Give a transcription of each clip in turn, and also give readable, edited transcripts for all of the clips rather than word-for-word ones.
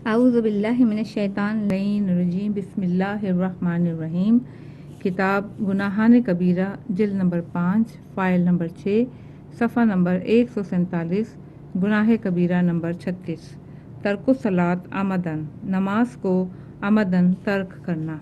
اعوذ باللہ من الشیطان اللعین الرجیم بسم اللہ الرحمن الرحیم۔ کتاب گناہان کبیرہ جلد نمبر 5 فائل نمبر 6 صفحہ نمبر 147 گناہ کبیرہ نمبر 36 ترک الصلاۃ عمدن، نماز کو عمدن ترک کرنا۔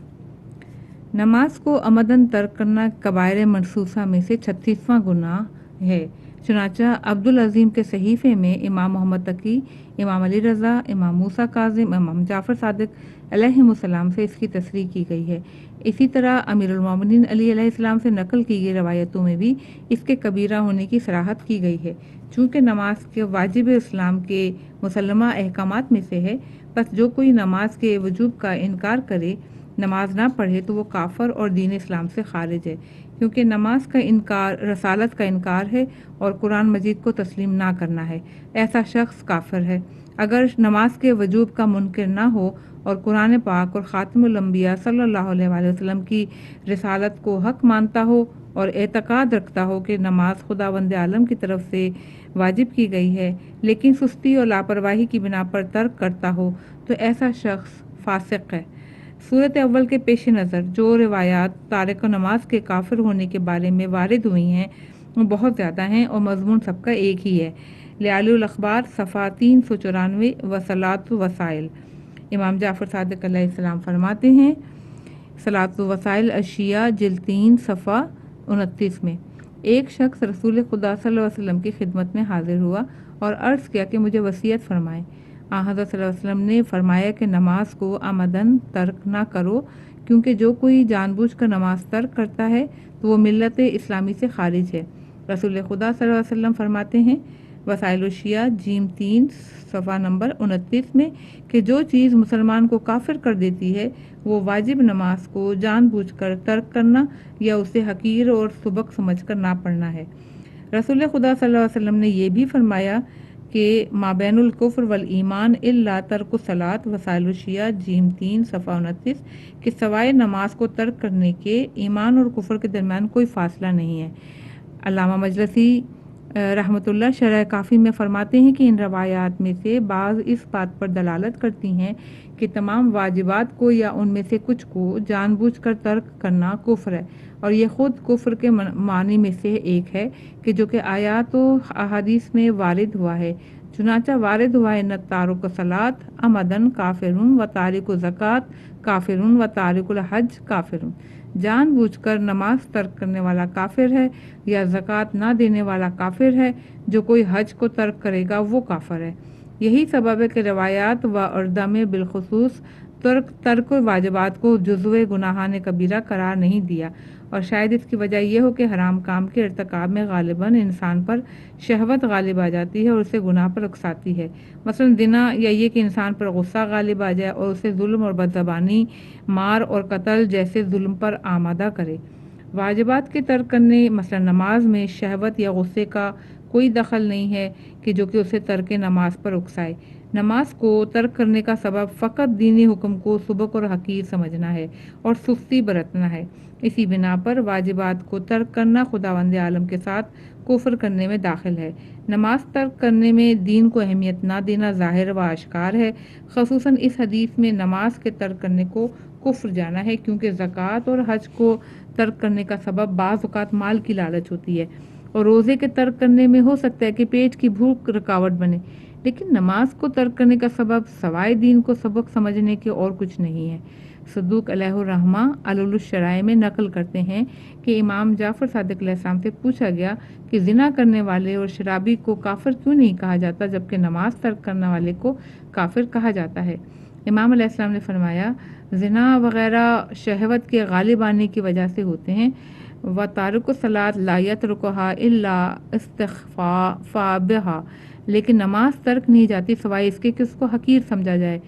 نماز کو عمدن ترک کرنا کبائر منصوصہ میں سے 36واں گناہ ہے۔ چنانچہ عبدالعظیم کے صحیفے میں امام محمد تقی، امام علی رضا، امام موسیٰ کاظم، امام جعفر صادق علیہم السلام سے اس کی تصریح کی گئی ہے۔ اسی طرح امیر المومنین علی علیہ السلام سے نقل کی گئی روایتوں میں بھی اس کے کبیرہ ہونے کی صراحت کی گئی ہے۔ چونکہ نماز کے واجب اسلام کے مسلمہ احکامات میں سے ہے، بس جو کوئی نماز کے وجوب کا انکار کرے، نماز نہ پڑھے تو وہ کافر اور دین اسلام سے خارج ہے، کیونکہ نماز کا انکار رسالت کا انکار ہے اور قرآن مجید کو تسلیم نہ کرنا ہے۔ ایسا شخص کافر ہے۔ اگر نماز کے وجوب کا منکر نہ ہو اور قرآن پاک اور خاتم الانبیاء صلی اللہ علیہ وآلہ وسلم کی رسالت کو حق مانتا ہو اور اعتقاد رکھتا ہو کہ نماز خداوند عالم کی طرف سے واجب کی گئی ہے، لیکن سستی اور لاپرواہی کی بنا پر ترک کرتا ہو، تو ایسا شخص فاسق ہے۔ صورت اول کے پیش نظر جو روایات تارک نماز کے کافر ہونے کے بارے میں وارد ہوئی ہیں وہ بہت زیادہ ہیں اور مضمون سب کا ایک ہی ہے۔ لعلی الاخبار صفحہ 394 وصلاۃ وسائل، امام جعفر صادق علیہ السلام فرماتے ہیں، صلاۃ وسائل اشیاء جلد 3 صفحہ 29 میں ایک شخص رسول خدا صلی اللہ علیہ وسلم کی خدمت میں حاضر ہوا اور عرض کیا کہ مجھے وصیت فرمائیں۔ حضرت صلی اللہ علیہ وسلم نے فرمایا کہ نماز کو عمدن ترک نہ کرو، کیونکہ جو کوئی جان بوجھ کر نماز ترک کرتا ہے تو وہ ملت اسلامی سے خارج ہے۔ رسول خدا صلی اللہ علیہ وسلم فرماتے ہیں وسائل الشیعہ جیم 3 صفحہ نمبر 29 میں کہ جو چیز مسلمان کو کافر کر دیتی ہے وہ واجب نماز کو جان بوجھ کر ترک کرنا یا اسے حقیر اور سبق سمجھ کر نہ پڑھنا ہے۔ رسول خدا صلی اللہ علیہ وسلم نے یہ بھی فرمایا کہ مابین الکفر والایمان الا ترک الصلاۃ، وسائل الشیعہ جیم 3 صفحہ 29 کہ سوائے نماز کو ترک کرنے کے ایمان اور کفر کے درمیان کوئی فاصلہ نہیں ہے۔ علامہ مجلسی رحمۃ اللہ شرح کافی میں فرماتے ہیں کہ ان روایات میں سے بعض اس بات پر دلالت کرتی ہیں کہ تمام واجبات کو یا ان میں سے کچھ کو جان بوجھ کر ترک کرنا کفر ہے، اور یہ خود کفر کے معنی میں سے ایک ہے کہ جو کہ آیات و احادیث میں وارد ہوا ہے۔ چنانچہ وارد ہوا ہے تارک الصلاۃ عمدن کافرون و تارک الزکوٰۃ کافرون و تارک الحج کافرون، جان بوجھ کر نماز ترک کرنے والا کافر ہے یا زکوٰۃ نہ دینے والا کافر ہے، جو کوئی حج کو ترک کرے گا وہ کافر ہے۔ یہی سبب ہے کہ روایات و اردہ میں بالخصوص ترک واجبات کو جزو گناہان کبیرہ قرار نہیں دیا، اور شاید اس کی وجہ یہ ہو کہ حرام کام کے ارتکاب میں غالباً انسان پر شہوت غالب آ جاتی ہے اور اسے گناہ پر اکساتی ہے، مثلا زنا، یا یہ کہ انسان پر غصہ غالب آ جائے اور اسے ظلم اور بدزبانی، مار اور قتل جیسے ظلم پر آمادہ کرے۔ واجبات کے ترک کرنے مثلا نماز میں شہوت یا غصے کا کوئی دخل نہیں ہے کہ جو کہ اسے ترک نماز پر اکسائے۔ نماز کو ترک کرنے کا سبب فقط دینی حکم کو سبق اور حقیر سمجھنا ہے اور سستی برتنا ہے۔ اسی بنا پر واجبات کو ترک کرنا خداوند عالم کے ساتھ کفر کرنے میں داخل ہے۔ نماز ترک کرنے میں دین کو اہمیت نہ دینا ظاہر و آشکار ہے، خصوصاً اس حدیث میں نماز کے ترک کرنے کو کفر جانا ہے، کیونکہ زکوٰۃ اور حج کو ترک کرنے کا سبب بعض اوقات مال کی لالچ ہوتی ہے، اور روزے کے ترک کرنے میں ہو سکتا ہے کہ پیٹ کی بھوک رکاوٹ بنے، لیکن نماز کو ترک کرنے کا سبب سوائے دین کو سبق سمجھنے کے اور کچھ نہیں ہے۔ صدوق علیہ الرحمہ علل الشرائع میں نقل کرتے ہیں کہ امام جعفر صادق علیہ السلام سے پوچھا گیا کہ زنا کرنے والے اور شرابی کو کافر کیوں نہیں کہا جاتا جبکہ نماز ترک کرنے والے کو کافر کہا جاتا ہے؟ امام علیہ السلام نے فرمایا زنا وغیرہ شہوت کے غالب آنے کی وجہ سے ہوتے ہیں، و تارک الصلاۃ لا یترکها الا استخفافا بها، لیکن نماز ترک نہیں جاتی سوائے اس کے کہ اس کو حقیر سمجھا جائے،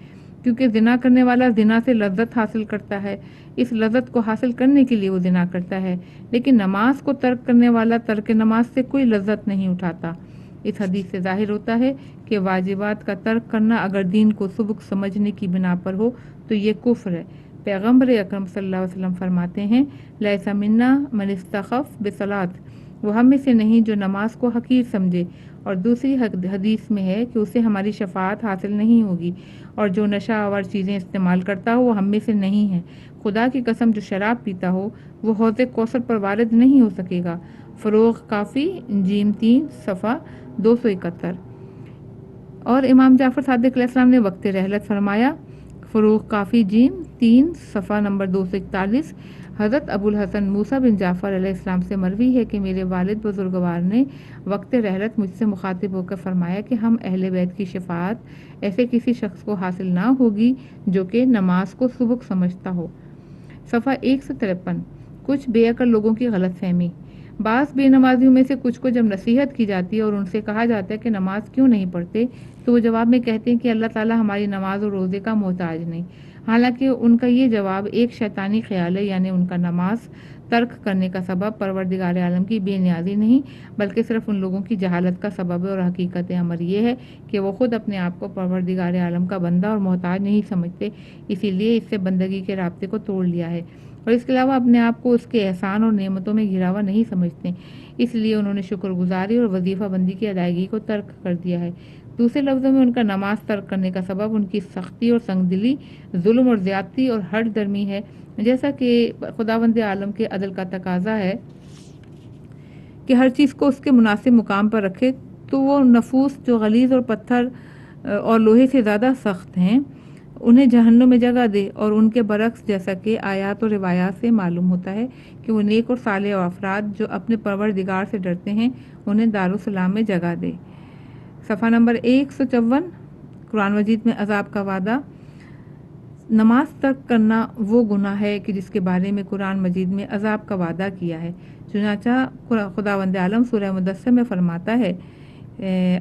کیونکہ زنا کرنے والا زنا سے لذت حاصل کرتا ہے، اس لذت کو حاصل کرنے کے لیے وہ زنا کرتا ہے، لیکن نماز کو ترک کرنے والا ترک نماز سے کوئی لذت نہیں اٹھاتا۔ اس حدیث سے ظاہر ہوتا ہے کہ واجبات کا ترک کرنا اگر دین کو سبق سمجھنے کی بنا پر ہو تو یہ کفر ہے۔ پیغمبر اکرم صلی اللہ علیہ وسلم فرماتے ہیں لیس منا من استخف بصلاۃ، وہ ہم میں سے نہیں جو نماز کو حقیر سمجھے اور دوسری حدیث میں ہے کہ اسے ہماری شفاعت حاصل نہیں ہوگی، اور جو نشہ آور چیزیں استعمال کرتا ہو وہ ہم میں سے نہیں ہے۔ خدا کی قسم جو شراب پیتا ہو وہ حوض کوثر پر وارد نہیں ہو سکے گا۔ فروغ کافی جیم 3 صفحہ 271۔ اور امام جعفر صادق علیہ السلام نے وقت رحلت فرمایا۔ فروغ کافی جیم 3 صفحہ نمبر 241۔ حضرت ابو الحسن موسیٰ بن جعفر علیہ السلام سے مروی ہے کہ میرے والد بزرگوار نے وقت رحلت مجھ سے مخاطب ہو کر فرمایا کہ ہم اہل بیت کی شفاعت ایسے کسی شخص کو حاصل نہ ہوگی جو کہ نماز کو سبک سمجھتا ہو۔ صفحہ 153۔ کچھ بے عقل لوگوں کی غلط فہمی۔ بعض بے نمازیوں میں سے کچھ کو جب نصیحت کی جاتی ہے اور ان سے کہا جاتا ہے کہ نماز کیوں نہیں پڑھتے، تو وہ جواب میں کہتے ہیں کہ اللہ تعالیٰ ہماری نماز اور روزے کا محتاج نہیں۔ حالانکہ ان کا یہ جواب ایک شیطانی خیال ہے، یعنی ان کا نماز ترک کرنے کا سبب پروردگار عالم کی بے نیازی نہیں بلکہ صرف ان لوگوں کی جہالت کا سبب ہے، اور حقیقت امر یہ ہے کہ وہ خود اپنے آپ کو پروردگار عالم کا بندہ اور محتاج نہیں سمجھتے، اسی لیے اس سے بندگی کے رابطے کو توڑ لیا ہے، اور اس کے علاوہ اپنے آپ کو اس کے احسان اور نعمتوں میں گھرا ہوا نہیں سمجھتے، اس لیے انہوں نے شکر گزاری اور وظیفہ بندی کی ادائیگی کو ترک کر دیا ہے۔ دوسرے لفظوں میں ان کا نماز ترک کرنے کا سبب ان کی سختی اور سنگ دلی، ظلم اور زیادتی اور ہٹ درمی ہے، جیسا کہ خداوند عالم کے عدل کا تقاضا ہے کہ ہر چیز کو اس کے مناسب مقام پر رکھے، تو وہ نفوس جو غلیظ اور پتھر اور لوہے سے زیادہ سخت ہیں انہیں جہنم میں جگہ دے، اور ان کے برعکس جیسا کہ آیات اور روایات سے معلوم ہوتا ہے کہ وہ نیک اور صالح افراد جو اپنے پروردگار سے ڈرتے ہیں انہیں دارالسلام میں جگہ دے۔ صفحہ نمبر 154۔ قرآن مجید میں عذاب کا وعدہ۔ نماز ترک کرنا وہ گناہ ہے کہ جس کے بارے میں قرآن مجید میں عذاب کا وعدہ کیا ہے، چنانچہ خداوند عالم سورہ مدثر میں فرماتا ہے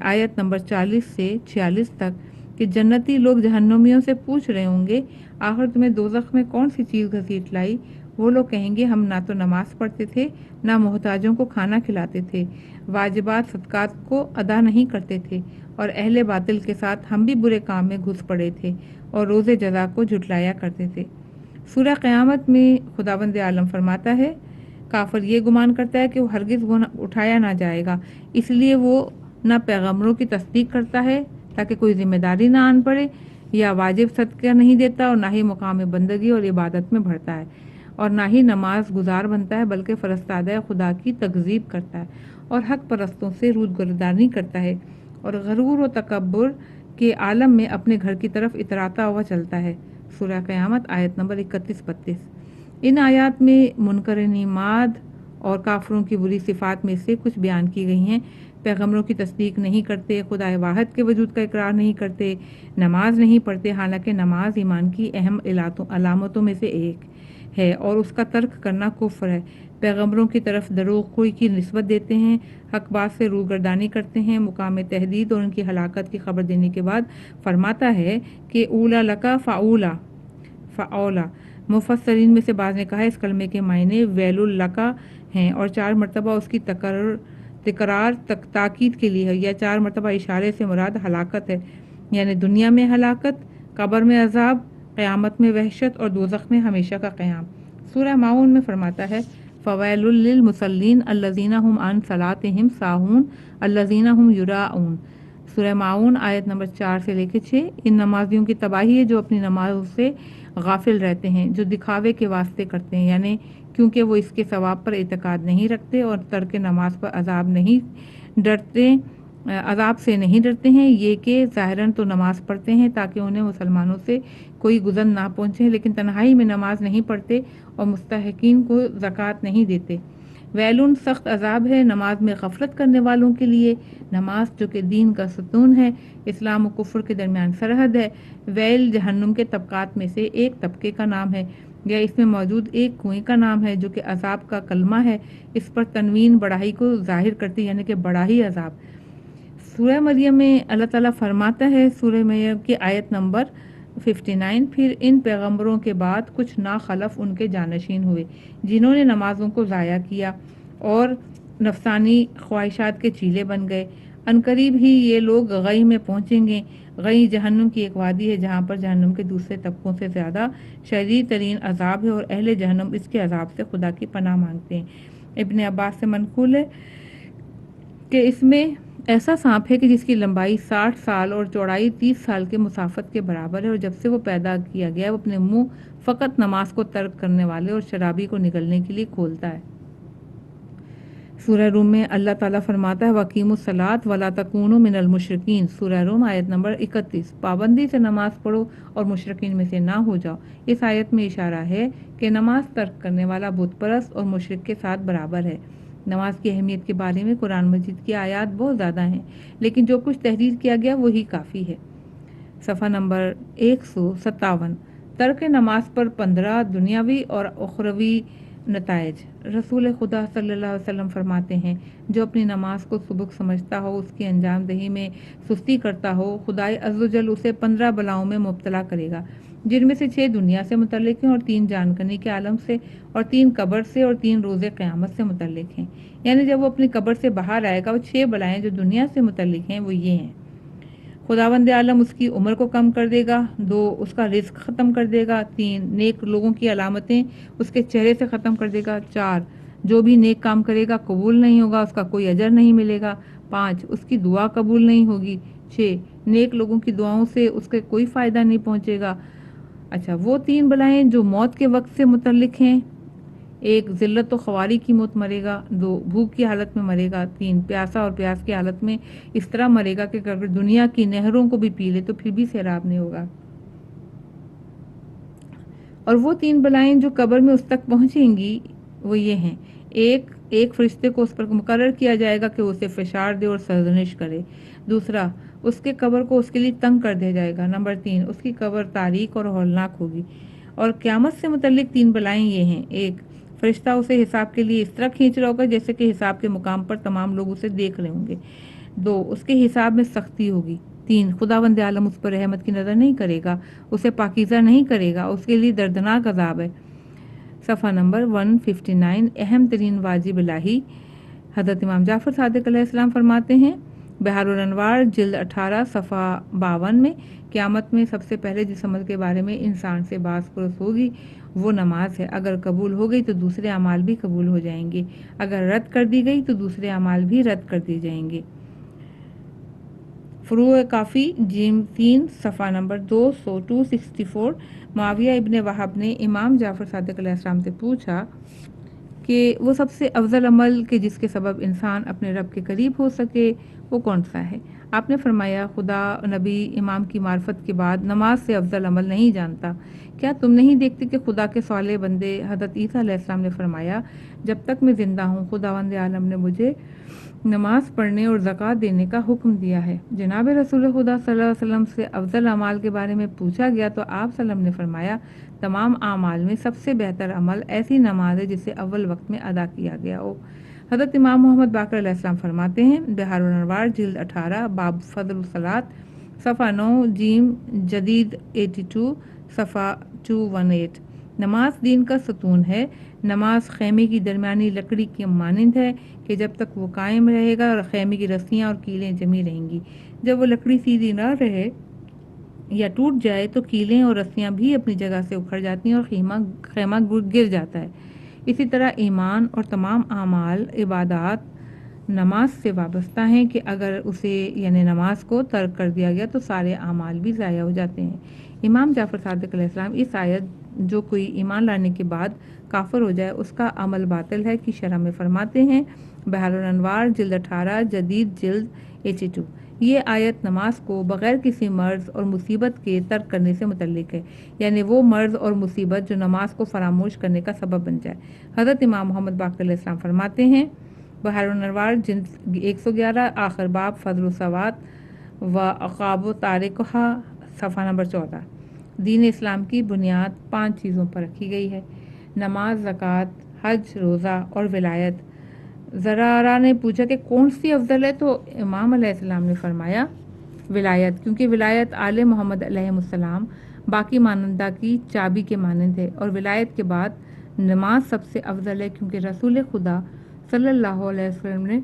آیت نمبر 40 سے 46 تک کہ جنتی لوگ جہنمیوں سے پوچھ رہے ہوں گے آخر تمہیں دوزخ میں کون سی چیز گھسیٹ لائی؟ وہ لوگ کہیں گے ہم نہ تو نماز پڑھتے تھے، نہ محتاجوں کو کھانا کھلاتے تھے، واجبات صدقات کو ادا نہیں کرتے تھے، اور اہل باطل کے ساتھ ہم بھی برے کام میں گھس پڑے تھے اور روز جزا کو جھٹلایا کرتے تھے۔ سورہ قیامت میں خداوند عالم فرماتا ہے کافر یہ گمان کرتا ہے کہ وہ ہرگز اٹھایا نہ جائے گا، اس لیے وہ نہ پیغمبروں کی تصدیق کرتا ہے تاکہ کوئی ذمہ داری نہ آن پڑے، یا واجب صدقہ نہیں دیتا، اور نہ ہی مقام بندگی اور عبادت میں بڑھتا ہے، اور نہ ہی نماز گزار بنتا ہے بلکہ فرستادہ خدا کی تکذیب کرتا ہے اور حق پرستوں سے رودگردانی کرتا ہے، اور غرور و تکبر کے عالم میں اپنے گھر کی طرف اتراتا ہوا چلتا ہے۔ سورہ قیامت آیت نمبر 31-32۔ ان آیات میں منکرین ایمان اور کافروں کی بری صفات میں سے کچھ بیان کی گئی ہیں۔ پیغمبروں کی تصدیق نہیں کرتے، خدا واحد کے وجود کا اقرار نہیں کرتے، نماز نہیں پڑھتے، حالانکہ نماز ایمان کی اہم علامتوں میں سے ایک ہے اور اس کا ترک کرنا کفر ہے، پیغمبروں کی طرف دروغ گوئی کی نسبت دیتے ہیں، حق بات سے روگردانی کرتے ہیں، مقام تہدید اور ان کی ہلاکت کی خبر دینے کے بعد فرماتا ہے کہ اولا لکا فاولا۔ مفسرین میں سے بعض نے کہا اس کلمے کے معنی ویل لکا ہیں اور 4 مرتبہ اس کی تکرار تاکید کے لیے ہے، یا 4 مرتبہ اشارے سے مراد ہلاکت ہے، یعنی دنیا میں ہلاکت، قبر میں عذاب، قیامت میں وحشت اور دوزخ میں ہمیشہ کا قیام۔ سورہ ماؤن میں فرماتا ہے فویل للمصلین الذین هم عن صلاتهم ساہون الذین هم یراؤون۔ سورہ ماؤن آیت نمبر 4 سے لے کے 6۔ ان نمازیوں کی تباہی ہے جو اپنی نماز سے غافل رہتے ہیں، جو دکھاوے کے واسطے کرتے ہیں، یعنی کیونکہ وہ اس کے ثواب پر اعتقاد نہیں رکھتے اور ترک نماز پر عذاب سے نہیں ڈرتے ہیں، یہ کہ ظاہراً تو نماز پڑھتے ہیں تاکہ انہیں مسلمانوں سے کوئی گزر نہ پہنچے، لیکن تنہائی میں نماز نہیں پڑھتے اور مستحقین کو زکوٰۃ نہیں دیتے۔ ویلون سخت عذاب ہے نماز میں غفلت کرنے والوں کے لیے۔ نماز جو کہ دین کا ستون ہے، اسلام و کفر کے درمیان سرحد ہے۔ ویل جہنم کے طبقات میں سے ایک طبقے کا نام ہے، یا اس میں موجود ایک کنویں کا نام ہے جو کہ عذاب کا کلمہ ہے، اس پر تنوین بڑائی کو ظاہر کرتی، یعنی کہ بڑا ہی عذاب۔ سورہ مریم میں اللہ تعالیٰ فرماتا ہے، سورہ مریم کی آیت نمبر 59، پھر ان پیغمبروں کے بعد کچھ ناخلف ان کے جانشین ہوئے جنہوں نے نمازوں کو ضائع کیا اور نفسانی خواہشات کے چیلے بن گئے۔ عنقریب ہی یہ لوگ غی میں پہنچیں گے۔ غی جہنم کی ایک وادی ہے جہاں پر جہنم کے دوسرے طبقوں سے زیادہ شدید ترین عذاب ہے، اور اہل جہنم اس کے عذاب سے خدا کی پناہ مانگتے ہیں۔ ابن عباس سے منقول ہے کہ اس میں ایسا سانپ ہے کہ جس کی لمبائی 60 سال اور چوڑائی 30 سال کے مسافت کے برابر ہے، اور جب سے وہ پیدا کیا گیا ہے وہ اپنے منہ فقط نماز کو ترک کرنے والے اور شرابی کو نگلنے کے لیے کھولتا ہے۔ سورہ روم میں اللہ تعالیٰ فرماتا ہے وَأَقِیمُوا الصَّلَاةَ وَلَا تَکُونُوا مِنَ الْمُشْرِکِینَ۔ سورہ روم آیت نمبر 31۔ پابندی سے نماز پڑھو اور مشرکین میں سے نہ ہو جاؤ۔ اس آیت میں اشارہ ہے کہ نماز ترک کرنے والا بت پرست اور مشرک کے ساتھ برابر ہے۔ نماز کی اہمیت کے بارے میں قرآن مجید کی آیات بہت زیادہ ہیں، لیکن جو کچھ تحریر کیا گیا وہی کافی ہے۔ صفحہ نمبر 157۔ ترک نماز پر 15 دنیاوی اور اخروی نتائج۔ رسول خدا صلی اللہ علیہ وسلم فرماتے ہیں جو اپنی نماز کو سبک سمجھتا ہو، اس کی انجام دہی میں سستی کرتا ہو، خدائے عزوجل اسے 15 بلاؤں میں مبتلا کرے گا، جن میں سے 6 دنیا سے متعلق ہیں اور 3 جان کنی کے عالم سے، اور 3 قبر سے، اور 3 روز قیامت سے متعلق ہیں۔ یعنی جب وہ اپنی قبر سے باہر آئے گا، وہ 6 بلائیں جو دنیا سے متعلق ہیں وہ یہ ہیں: خداوند عالم اس کی عمر کو کم کر دے گا، 2 اس کا رزق ختم کر دے گا، 3 نیک لوگوں کی علامتیں اس کے چہرے سے ختم کر دے گا، 4 جو بھی نیک کام کرے گا قبول نہیں ہوگا، اس کا کوئی اجر نہیں ملے گا، 5 اس کی دعا قبول نہیں ہوگی، 6 نیک لوگوں کی دعاؤں سے اس کے کوئی فائدہ نہیں پہنچے گا۔ اچھا، وہ 3 بلائیں جو موت کے وقت سے متعلق ہیں: 1 ذلت و خواری کی موت مرے گا، 2 بھوک کی حالت میں مرے گا، 3 پیاسا اور پیاس کی حالت میں اس طرح مرے گا کہ اگر دنیا کی نہروں کو بھی پی لے تو پھر بھی سیراب نہیں ہوگا۔ اور وہ 3 بلائیں جو قبر میں اس تک پہنچیں گی وہ یہ ہیں: ایک فرشتے کو اس پر مقرر کیا جائے گا کہ اسے فشار دے اور سرزنش کرے، دوسرا اس کے قبر کو اس کے لیے تنگ کر دیا جائے گا، نمبر 3 اس کی قبر تاریک اور ہولناک ہوگی۔ اور قیامت سے متعلق 3 بلائیں یہ ہیں: 1 فرشتہ اسے حساب کے لیے اس طرح کھینچ رہا ہوگا جیسے کہ حساب کے مقام پر تمام لوگ اسے دیکھ رہے ہوں گے، 2 اس کے حساب میں سختی ہوگی، 3 خداوند عالم اس پر رحمت کی نظر نہیں کرے گا، اسے پاکیزہ نہیں کرے گا، اس کے لیے دردناک عذاب ہے۔ صفحہ نمبر 159۔ اہم ترین واجب الہی۔ حضرت امام جعفر صادق علیہ السلام فرماتے ہیں بحار الانوار جلد 18 صفحہ 52 میں، قیامت میں سب سے پہلے جس عمل کے بارے میں انسان سے باس پرس ہوگی وہ نماز ہے۔ اگر قبول ہو گئی تو دوسرے اعمال بھی قبول ہو جائیں گے، اگر رد کر دی گئی تو دوسرے اعمال بھی رد کر دیے جائیں گے۔ فروع کافی جیم 3 صفحہ نمبر 264۔ معاویہ ابن وہب نے امام جعفر صادق علیہ السلام سے پوچھا کہ وہ سب سے افضل عمل کہ جس کے سبب انسان اپنے رب کے قریب ہو سکے وہ کون سا ہے؟ آپ نے فرمایا خدا، نبی، امام کی معرفت کے بعد نماز سے افضل عمل نہیں جانتا۔ کیا تم نہیں دیکھتے کہ خدا کے صالح بندے حضرت عیسیٰ علیہ السلام نے فرمایا جب تک میں زندہ ہوں خداوند عالم نے مجھے نماز پڑھنے اور زکوٰۃ دینے کا حکم دیا ہے۔ جناب رسول خدا صلی اللہ علیہ وسلم سے افضل اعمال کے بارے میں پوچھا گیا تو آپ صلی اللہ علیہ وسلم نے فرمایا تمام اعمال میں سب سے بہتر عمل ایسی نماز ہے جسے اول وقت میں ادا کیا گیا ہو۔ حضرت امام محمد باقر علیہ السلام فرماتے ہیں بحار الانوار جلد 18 باب فضل الصلاۃ صفحہ 9 جیم جدید 82 صفحہ 218۔ نماز دین کا ستون ہے۔ نماز خیمے کی درمیانی لکڑی کی مانند ہے کہ جب تک وہ قائم رہے گا اور خیمے کی رسیاں اور کیلیں جمی رہیں گی، جب وہ لکڑی سیدھی نہ رہے یا ٹوٹ جائے تو کیلیں اور رسیاں بھی اپنی جگہ سے اکھڑ جاتی ہیں اور خیمہ گر جاتا ہے۔ اسی طرح ایمان اور تمام اعمال عبادات نماز سے وابستہ ہیں کہ اگر اسے یعنی نماز کو ترک کر دیا گیا تو سارے اعمال بھی ضائع ہو جاتے ہیں۔ امام جعفر صادق علیہ السلام اس آیت جو کوئی ایمان لانے کے بعد کافر ہو جائے اس کا عمل باطل ہے کی شرح میں فرماتے ہیں بحار الانوار جلد 18 جدید جلد 82۔ یہ آیت نماز کو بغیر کسی مرض اور مصیبت کے ترک کرنے سے متعلق ہے، یعنی وہ مرض اور مصیبت جو نماز کو فراموش کرنے کا سبب بن جائے۔ حضرت امام محمد باقر علیہ السلام فرماتے ہیں بحار الانوار جلد 111 آخر باب فضل الصلاۃ و عقاب تارکھا صفحہ نمبر 14۔ دین اسلام کی بنیاد 5 چیزوں پر رکھی گئی ہے: نماز، زکوٰۃ، حج، روزہ اور ولایت۔ ذرارہ نے پوچھا کہ کون سی افضل ہے تو امام علیہ السلام نے فرمایا ولایت، کیونکہ ولایت آل محمد علیہ السلام باقی مانندہ کی چابی کے مانند ہے، اور ولایت کے بعد نماز سب سے افضل ہے کیونکہ رسول خدا صلی اللہ علیہ وسلم نے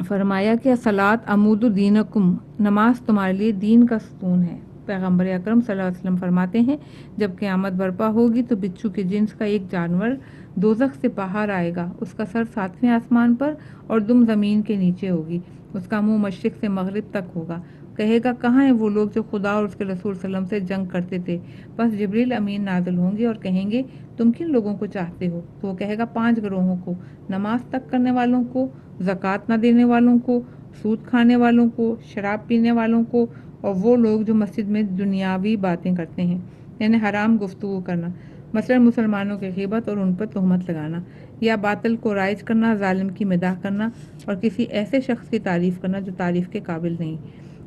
فرمایا کہ الصلاۃ عمود دینکم، نماز تمہارے لیے دین کا ستون ہے۔ پیغمبر اکرم صلی اللہ علیہ وسلم فرماتے ہیں جب قیامت برپا ہوگی تو بچھو کے جنس کا ایک جانور دوزخ سے باہر آئے گا، اس کا سر 7ویں آسمان پر اور دم زمین کے نیچے ہوگی، اس کا منہ مشرق سے مغرب تک ہوگا، کہے گا کہاں ہیں وہ لوگ جو خدا اور اس کے رسول صلی اللہ علیہ وسلم سے جنگ کرتے تھے؟ بس جبریل امین نازل ہوں گے اور کہیں گے تم کن لوگوں کو چاہتے ہو؟ تو وہ کہے گا 5 گروہوں کو، نماز تک کرنے والوں کو، زکوٰۃ نہ دینے والوں کو، سود کھانے والوں کو، شراب پینے والوں کو، اور وہ لوگ جو مسجد میں دنیاوی باتیں کرتے ہیں، یعنی حرام گفتگو کرنا، مثلا مسلمانوں کی غیبت اور ان پر تہمت لگانا، یا باطل کو رائج کرنا، ظالم کی مداح کرنا، اور کسی ایسے شخص کی تعریف کرنا جو تعریف کے قابل نہیں،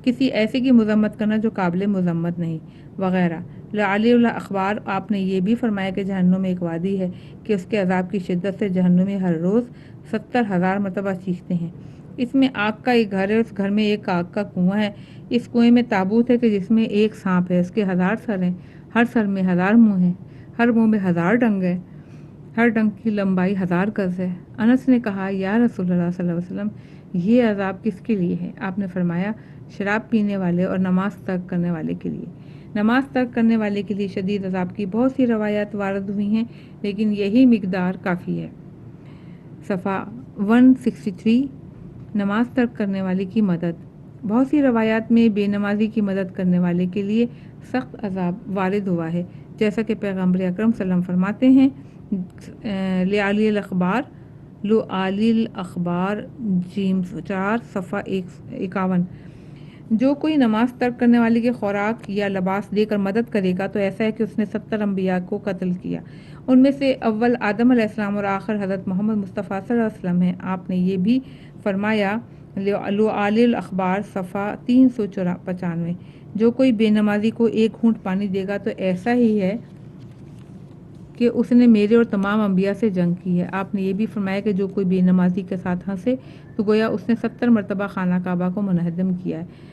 کسی ایسے کی مذمت کرنا جو قابل مذمت نہیں، وغیرہ۔ لعلی الاخبار آپ نے یہ بھی فرمایا کہ جہنم میں ایک وادی ہے کہ اس کے عذاب کی شدت سے جہنمی ہر روز 70,000 مرتبہ چیختے ہیں۔ اس میں آگ کا ایک گھر ہے، اس گھر میں ایک آگ کا کنواں ہے، اس کنویں میں تابوت ہے کہ جس میں ایک سانپ ہے، اس کے 1000 سر ہیں، ہر سر میں 1000 منہ ہیں، ہر منہ میں 1000 ڈنگ ہے، ہر ڈنگ کی لمبائی 1000 گز ہے۔ انس نے کہا یا رسول اللہ صلی اللہ علیہ وسلم یہ عذاب کس کے لیے ہے؟ آپ نے فرمایا شراب پینے والے اور نماز ترک کرنے والے کے لیے۔ نماز ترک کرنے والے کے لیے شدید عذاب کی بہت سی روایات وارد ہوئی ہیں، لیکن یہی مقدار کافی ہے۔ صفحہ 163 نماز ترک کرنے والے کی مدد۔ بہت سی روایات میں بے نمازی کی مدد کرنے والے کے لیے سخت عذاب وارد ہوا ہے، جیسا کہ پیغمبر اکرم صلی اللہ علیہ وسلم فرماتے ہیں لعلی الاخبار جیم 4 صفحہ 51 جو کوئی نماز ترک کرنے والے کی خوراک یا لباس دے کر مدد کرے گا تو ایسا ہے کہ اس نے 70 انبیاء کو قتل کیا، ان میں سے اول آدم علیہ السلام اور آخر حضرت محمد مصطفیٰ صلی اللہ علیہ وسلم ہیں۔ آپ نے یہ بھی فرمایا لعلی الاخبار صفحہ 395 جو کوئی بے نمازی کو ایک گھونٹ پانی دے گا تو ایسا ہی ہے کہ اس نے میرے اور تمام انبیاء سے جنگ کی ہے۔ آپ نے یہ بھی فرمایا کہ جو کوئی بے نمازی کے ساتھ ہنسے تو گویا اس نے 70 مرتبہ خانہ کعبہ کو منہدم کیا ہے۔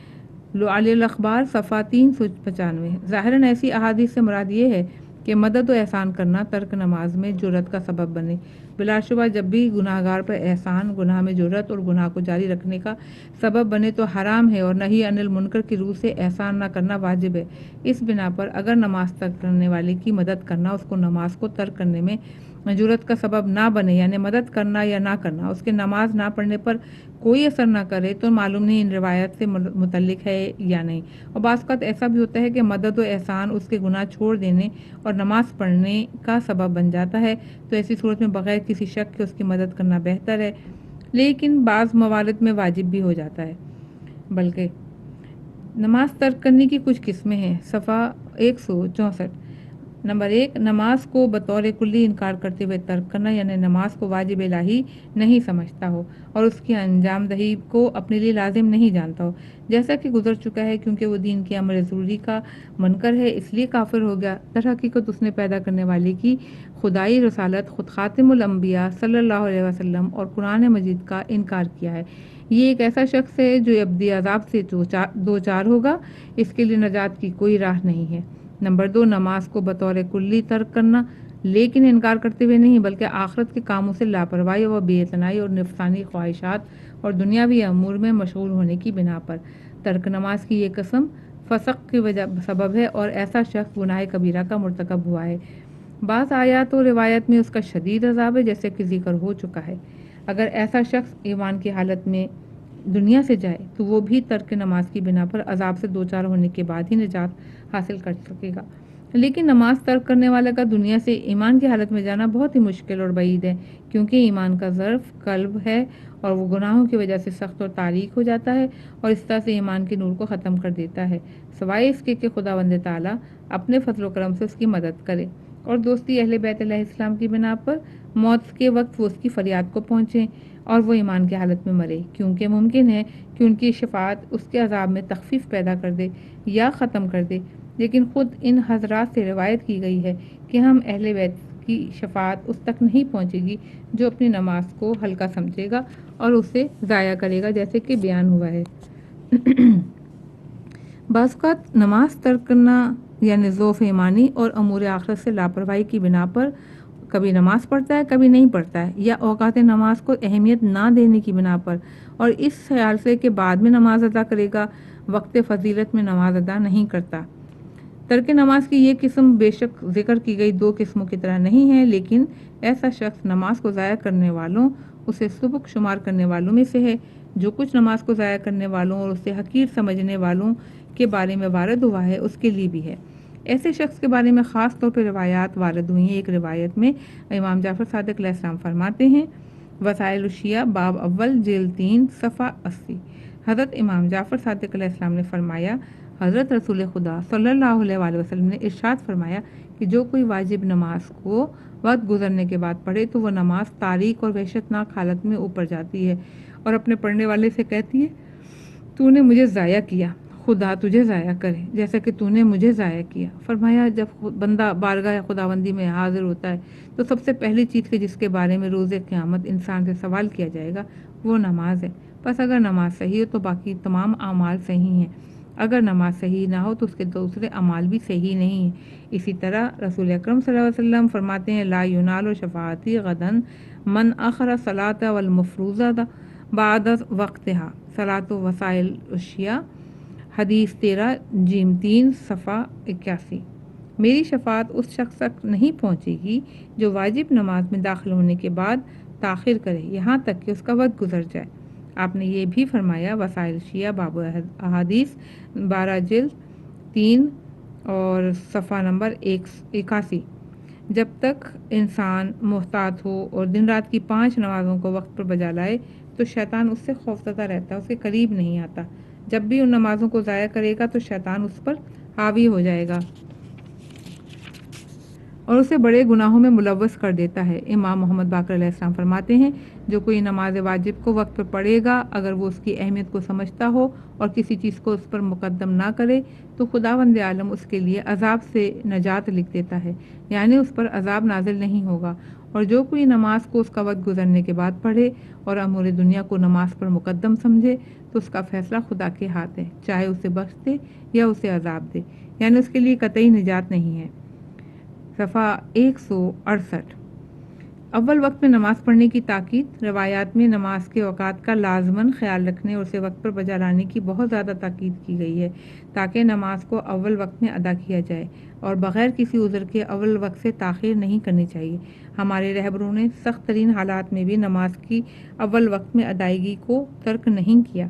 لعلی الاخبار صفحہ 395 ظاہراً ایسی احادیث سے مراد یہ ہے کہ مدد و احسان کرنا ترک نماز میں جرأت کا سبب بنے۔ بلا شبہ جب بھی گناہ گار پر احسان گناہ میں جرأت اور گناہ کو جاری رکھنے کا سبب بنے تو حرام ہے، اور نہی عن المنکر کی روح سے احسان نہ کرنا واجب ہے۔ اس بنا پر اگر نماز ترک کرنے والے کی مدد کرنا اس کو نماز کو ترک کرنے میں جرأت کا سبب نہ بنے، یعنی مدد کرنا یا نہ کرنا اس کے نماز نہ پڑھنے پر کوئی اثر نہ کرے، تو معلوم نہیں ان روایت سے متعلق ہے یا نہیں۔ اور بعض اوقات ایسا بھی ہوتا ہے کہ مدد و احسان اس کے گناہ چھوڑ دینے اور نماز پڑھنے کا سبب بن جاتا ہے، تو ایسی صورت میں بغیر کسی شک کے اس کی مدد کرنا بہتر ہے، لیکن بعض موارد میں واجب بھی ہو جاتا ہے۔ بلکہ نماز ترک کرنے کی کچھ قسمیں ہیں۔ صفحہ 164 نمبر 1 نماز کو بطور کلی انکار کرتے ہوئے ترک کرنا، یعنی نماز کو واجب الہی نہیں سمجھتا ہو اور اس کی انجام دہی کو اپنے لیے لازم نہیں جانتا ہو، جیسا کہ گزر چکا ہے، کیونکہ وہ دین کے امر ضروری کا منکر ہے اس لیے کافر ہو گیا۔ در حقیقت اس نے پیدا کرنے والے کی خدائی رسالت، خود خاتم الانبیاء صلی اللہ علیہ وسلم اور قرآن مجید کا انکار کیا ہے۔ یہ ایک ایسا شخص ہے جو ابدی عذاب سے دوچار ہوگا، اس کے لیے نجات کی کوئی راہ نہیں ہے۔ نمبر 2 نماز کو بطور کلی ترک کرنا، لیکن انکار کرتے ہوئے نہیں بلکہ آخرت کے کاموں سے لاپرواہی و بے اعتنائی اور نفسانی خواہشات اور دنیاوی امور میں مشغول ہونے کی بنا پر۔ ترک نماز کی یہ قسم فسق کی وجہ سبب ہے اور ایسا شخص گناہ کبیرہ کا مرتکب ہوا ہے۔ بعض آیات و روایت میں اس کا شدید عذاب ہے، جیسے کہ ذکر ہو چکا ہے۔ اگر ایسا شخص ایمان کی حالت میں دنیا سے جائے تو وہ بھی ترک نماز کی بنا پر عذاب سے دوچار ہونے کے بعد ہی نجات حاصل کر سکے گا، لیکن نماز ترک کرنے والا کا دنیا سے ایمان کی حالت میں جانا بہت ہی مشکل اور بعید ہے، کیونکہ ایمان کا ظرف قلب ہے اور وہ گناہوں کی وجہ سے سخت اور تاریک ہو جاتا ہے اور اس طرح سے ایمان کے نور کو ختم کر دیتا ہے، سوائے اس کے کہ خداوند تعالیٰ اپنے فضل و کرم سے اس کی مدد کرے اور دوستی اہل بیت علیہ السلام کی بنا پر موت کے وقت وہ اس کی فریاد کو پہنچیں اور وہ ایمان کی حالت میں مرے، کیونکہ ممکن ہے کہ ان کی شفاعت اس کے عذاب میں تخفیف پیدا کر دے یا ختم کر دے، لیکن خود ان حضرات سے روایت کی گئی ہے کہ ہم اہل بیت کی شفاعت اس تک نہیں پہنچے گی جو اپنی نماز کو ہلکا سمجھے گا اور اسے ضائع کرے گا، جیسے کہ بیان ہوا ہے۔ بعض اوقات نماز ترک کرنا یعنی ضعف ایمانی اور امور آخرت سے لاپرواہی کی بنا پر کبھی نماز پڑھتا ہے کبھی نہیں پڑھتا ہے، یا اوقات نماز کو اہمیت نہ دینے کی بنا پر اور اس خیال سے کہ بعد میں نماز ادا کرے گا، وقت فضیلت میں نماز ادا نہیں کرتا۔ ترک نماز کی یہ قسم بے شک ذکر کی گئی 2 قسموں کی طرح نہیں ہے، لیکن ایسا شخص نماز کو ضائع کرنے والوں، اسے سبک شمار کرنے والوں میں سے ہے۔ جو کچھ نماز کو ضائع کرنے والوں اور اسے حقیر سمجھنے والوں کے بارے میں وارد ہوا ہے اس کے لیے بھی ہے۔ ایسے شخص کے بارے میں خاص طور پر روایات وارد ہوئی ہیں۔ ایک روایت میں امام جعفر صادق علیہ السلام فرماتے ہیں، وسائل الشیعہ باب اول جلد 3 صفحہ 80۔ حضرت امام جعفر صادق علیہ السلام نے فرمایا، حضرت رسول خدا صلی اللہ علیہ وآلہ وسلم نے ارشاد فرمایا کہ جو کوئی واجب نماز کو وقت گزرنے کے بعد پڑھے تو وہ نماز تاریک اور وحشتناک حالت میں اوپر جاتی ہے اور اپنے پڑھنے والے سے کہتی ہے، تو نے مجھے ضائع کیا، خدا تجھے ضائع کرے جیسا کہ تو نے مجھے ضائع کیا۔ فرمایا جب بندہ بارگاہ خداوندی میں حاضر ہوتا ہے تو سب سے پہلی چیز جس کے بارے میں روز قیامت انسان سے سوال کیا جائے گا وہ نماز ہے۔ پس اگر نماز صحیح ہو تو باقی تمام اعمال صحیح ہیں، اگر نماز صحیح نہ ہو تو اس کے دوسرے اعمال بھی صحیح نہیں ہیں۔ اسی طرح رسول اکرم صلی اللہ علیہ وسلم فرماتے ہیں، لا ینال شفاعتی غدن من اخر الصلاۃ والمفروضہ بعد وقتها صلاۃ وسائل الشیعہ، حدیث 13 جیم 3 صفحہ 81۔ میری شفاعت اس شخص تک نہیں پہنچے گی جو واجب نماز میں داخل ہونے کے بعد تاخیر کرے یہاں تک کہ اس کا وقت گزر جائے۔ آپ نے یہ بھی فرمایا، وسائل شیعہ باب احادیث 12 جلد 3 اور صفحہ نمبر 81، جب تک انسان محتاط ہو اور دن رات کی 5 نمازوں کو وقت پر بجا لائے تو شیطان اس سے خوفزدہ رہتا ہے، اس کے قریب نہیں آتا۔ جب بھی ان نمازوں کو ضائع کرے گا تو شیطان اس پر حاوی ہو جائے گا اور اسے بڑے گناہوں میں ملوث کر دیتا ہے۔ امام محمد باقر علیہ السلام فرماتے ہیں، جو کوئی نماز واجب کو وقت پر پڑھے گا اگر وہ اس کی اہمیت کو سمجھتا ہو اور کسی چیز کو اس پر مقدم نہ کرے تو خداوند عالم اس کے لیے عذاب سے نجات لکھ دیتا ہے، یعنی اس پر عذاب نازل نہیں ہوگا۔ اور جو کوئی نماز کو اس کا وقت گزرنے کے بعد پڑھے اور امور دنیا کو نماز پر مقدم سمجھے تو اس کا فیصلہ خدا کے ہاتھ ہے، چاہے اسے بخش دے یا اسے عذاب دے، یعنی اس کے لیے قطعی نجات نہیں ہے۔ صفحہ 168۔ اول وقت میں نماز پڑھنے کی تاکید۔ روایات میں نماز کے اوقات کا لازماً خیال رکھنے اور اسے وقت پر بجا لانے کی بہت زیادہ تاکید کی گئی ہے تاکہ نماز کو اول وقت میں ادا کیا جائے اور بغیر کسی عذر کے اول وقت سے تاخیر نہیں کرنی چاہیے۔ ہمارے رہبروں نے سخت ترین حالات میں بھی نماز کی اول وقت میں ادائیگی کو ترک نہیں کیا۔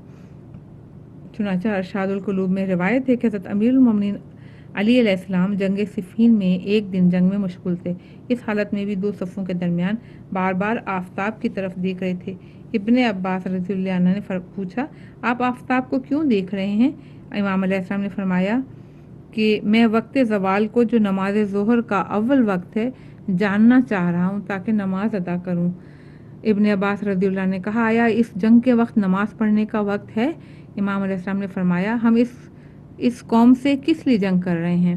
چنانچہ ارشاد القلوب میں روایت ہے کہ حضرت امیر المومنین علی علیہ السلام جنگ صفین میں ایک دن جنگ میں مشغول تھے۔ اس حالت میں بھی 2 صفوں کے درمیان بار بار آفتاب کی طرف دیکھ رہے تھے۔ ابن عباس رضی اللہ عنہ نے پوچھا، آپ آفتاب کو کیوں دیکھ رہے ہیں؟ امام علیہ السلام نے فرمایا کہ میں وقت زوال کو جو نماز ظہر کا اول وقت ہے جاننا چاہ رہا ہوں تاکہ نماز ادا کروں۔ ابن عباس رضی اللہ عنہ نے کہا، آیا اس جنگ کے وقت نماز پڑھنے کا وقت ہے؟ امام علیہ السلام نے فرمایا، ہم اس قوم سے کس لیے جنگ کر رہے ہیں؟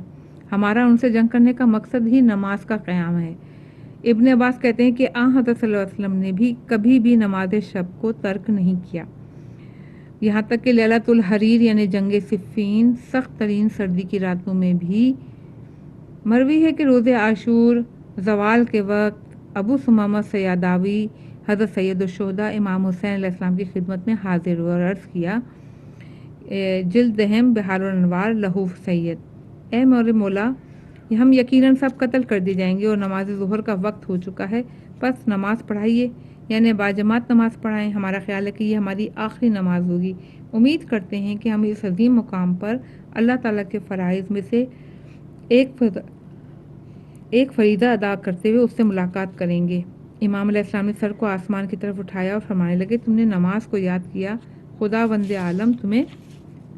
ہمارا ان سے جنگ کرنے کا مقصد ہی نماز کا قیام ہے۔ ابن عباس کہتے ہیں کہ حضرت صلی اللہ علیہ وسلم نے بھی کبھی بھی نماز شب کو ترک نہیں کیا، یہاں تک کہ لیلۃ الحریر یعنی جنگ صفین سخت ترین سردی کی راتوں میں بھی۔ مروی ہے کہ روز عاشور زوال کے وقت ابو ثمامہ سیاداوی حضرت سید الشہداء امام حسین علیہ السلام کی خدمت میں حاضر ہوئے اور عرض کیا، جلد دہم بحار الانوار لہو سید، اے میرے مولا، ہم یقیناً سب قتل کر دی جائیں گے اور نماز ظہر کا وقت ہو چکا ہے، بس نماز پڑھائیے، یعنی باجماعت نماز پڑھائیں۔ ہمارا خیال ہے کہ یہ ہماری آخری نماز ہوگی۔ امید کرتے ہیں کہ ہم اس عظیم مقام پر اللہ تعالیٰ کے فرائض میں سے ایک فریضہ ادا کرتے ہوئے اس سے ملاقات کریں گے۔ امام علیہ السلام نے سر کو آسمان کی طرف اٹھایا اور فرمانے لگے، تم نے نماز کو یاد کیا، خداوند عالم تمہیں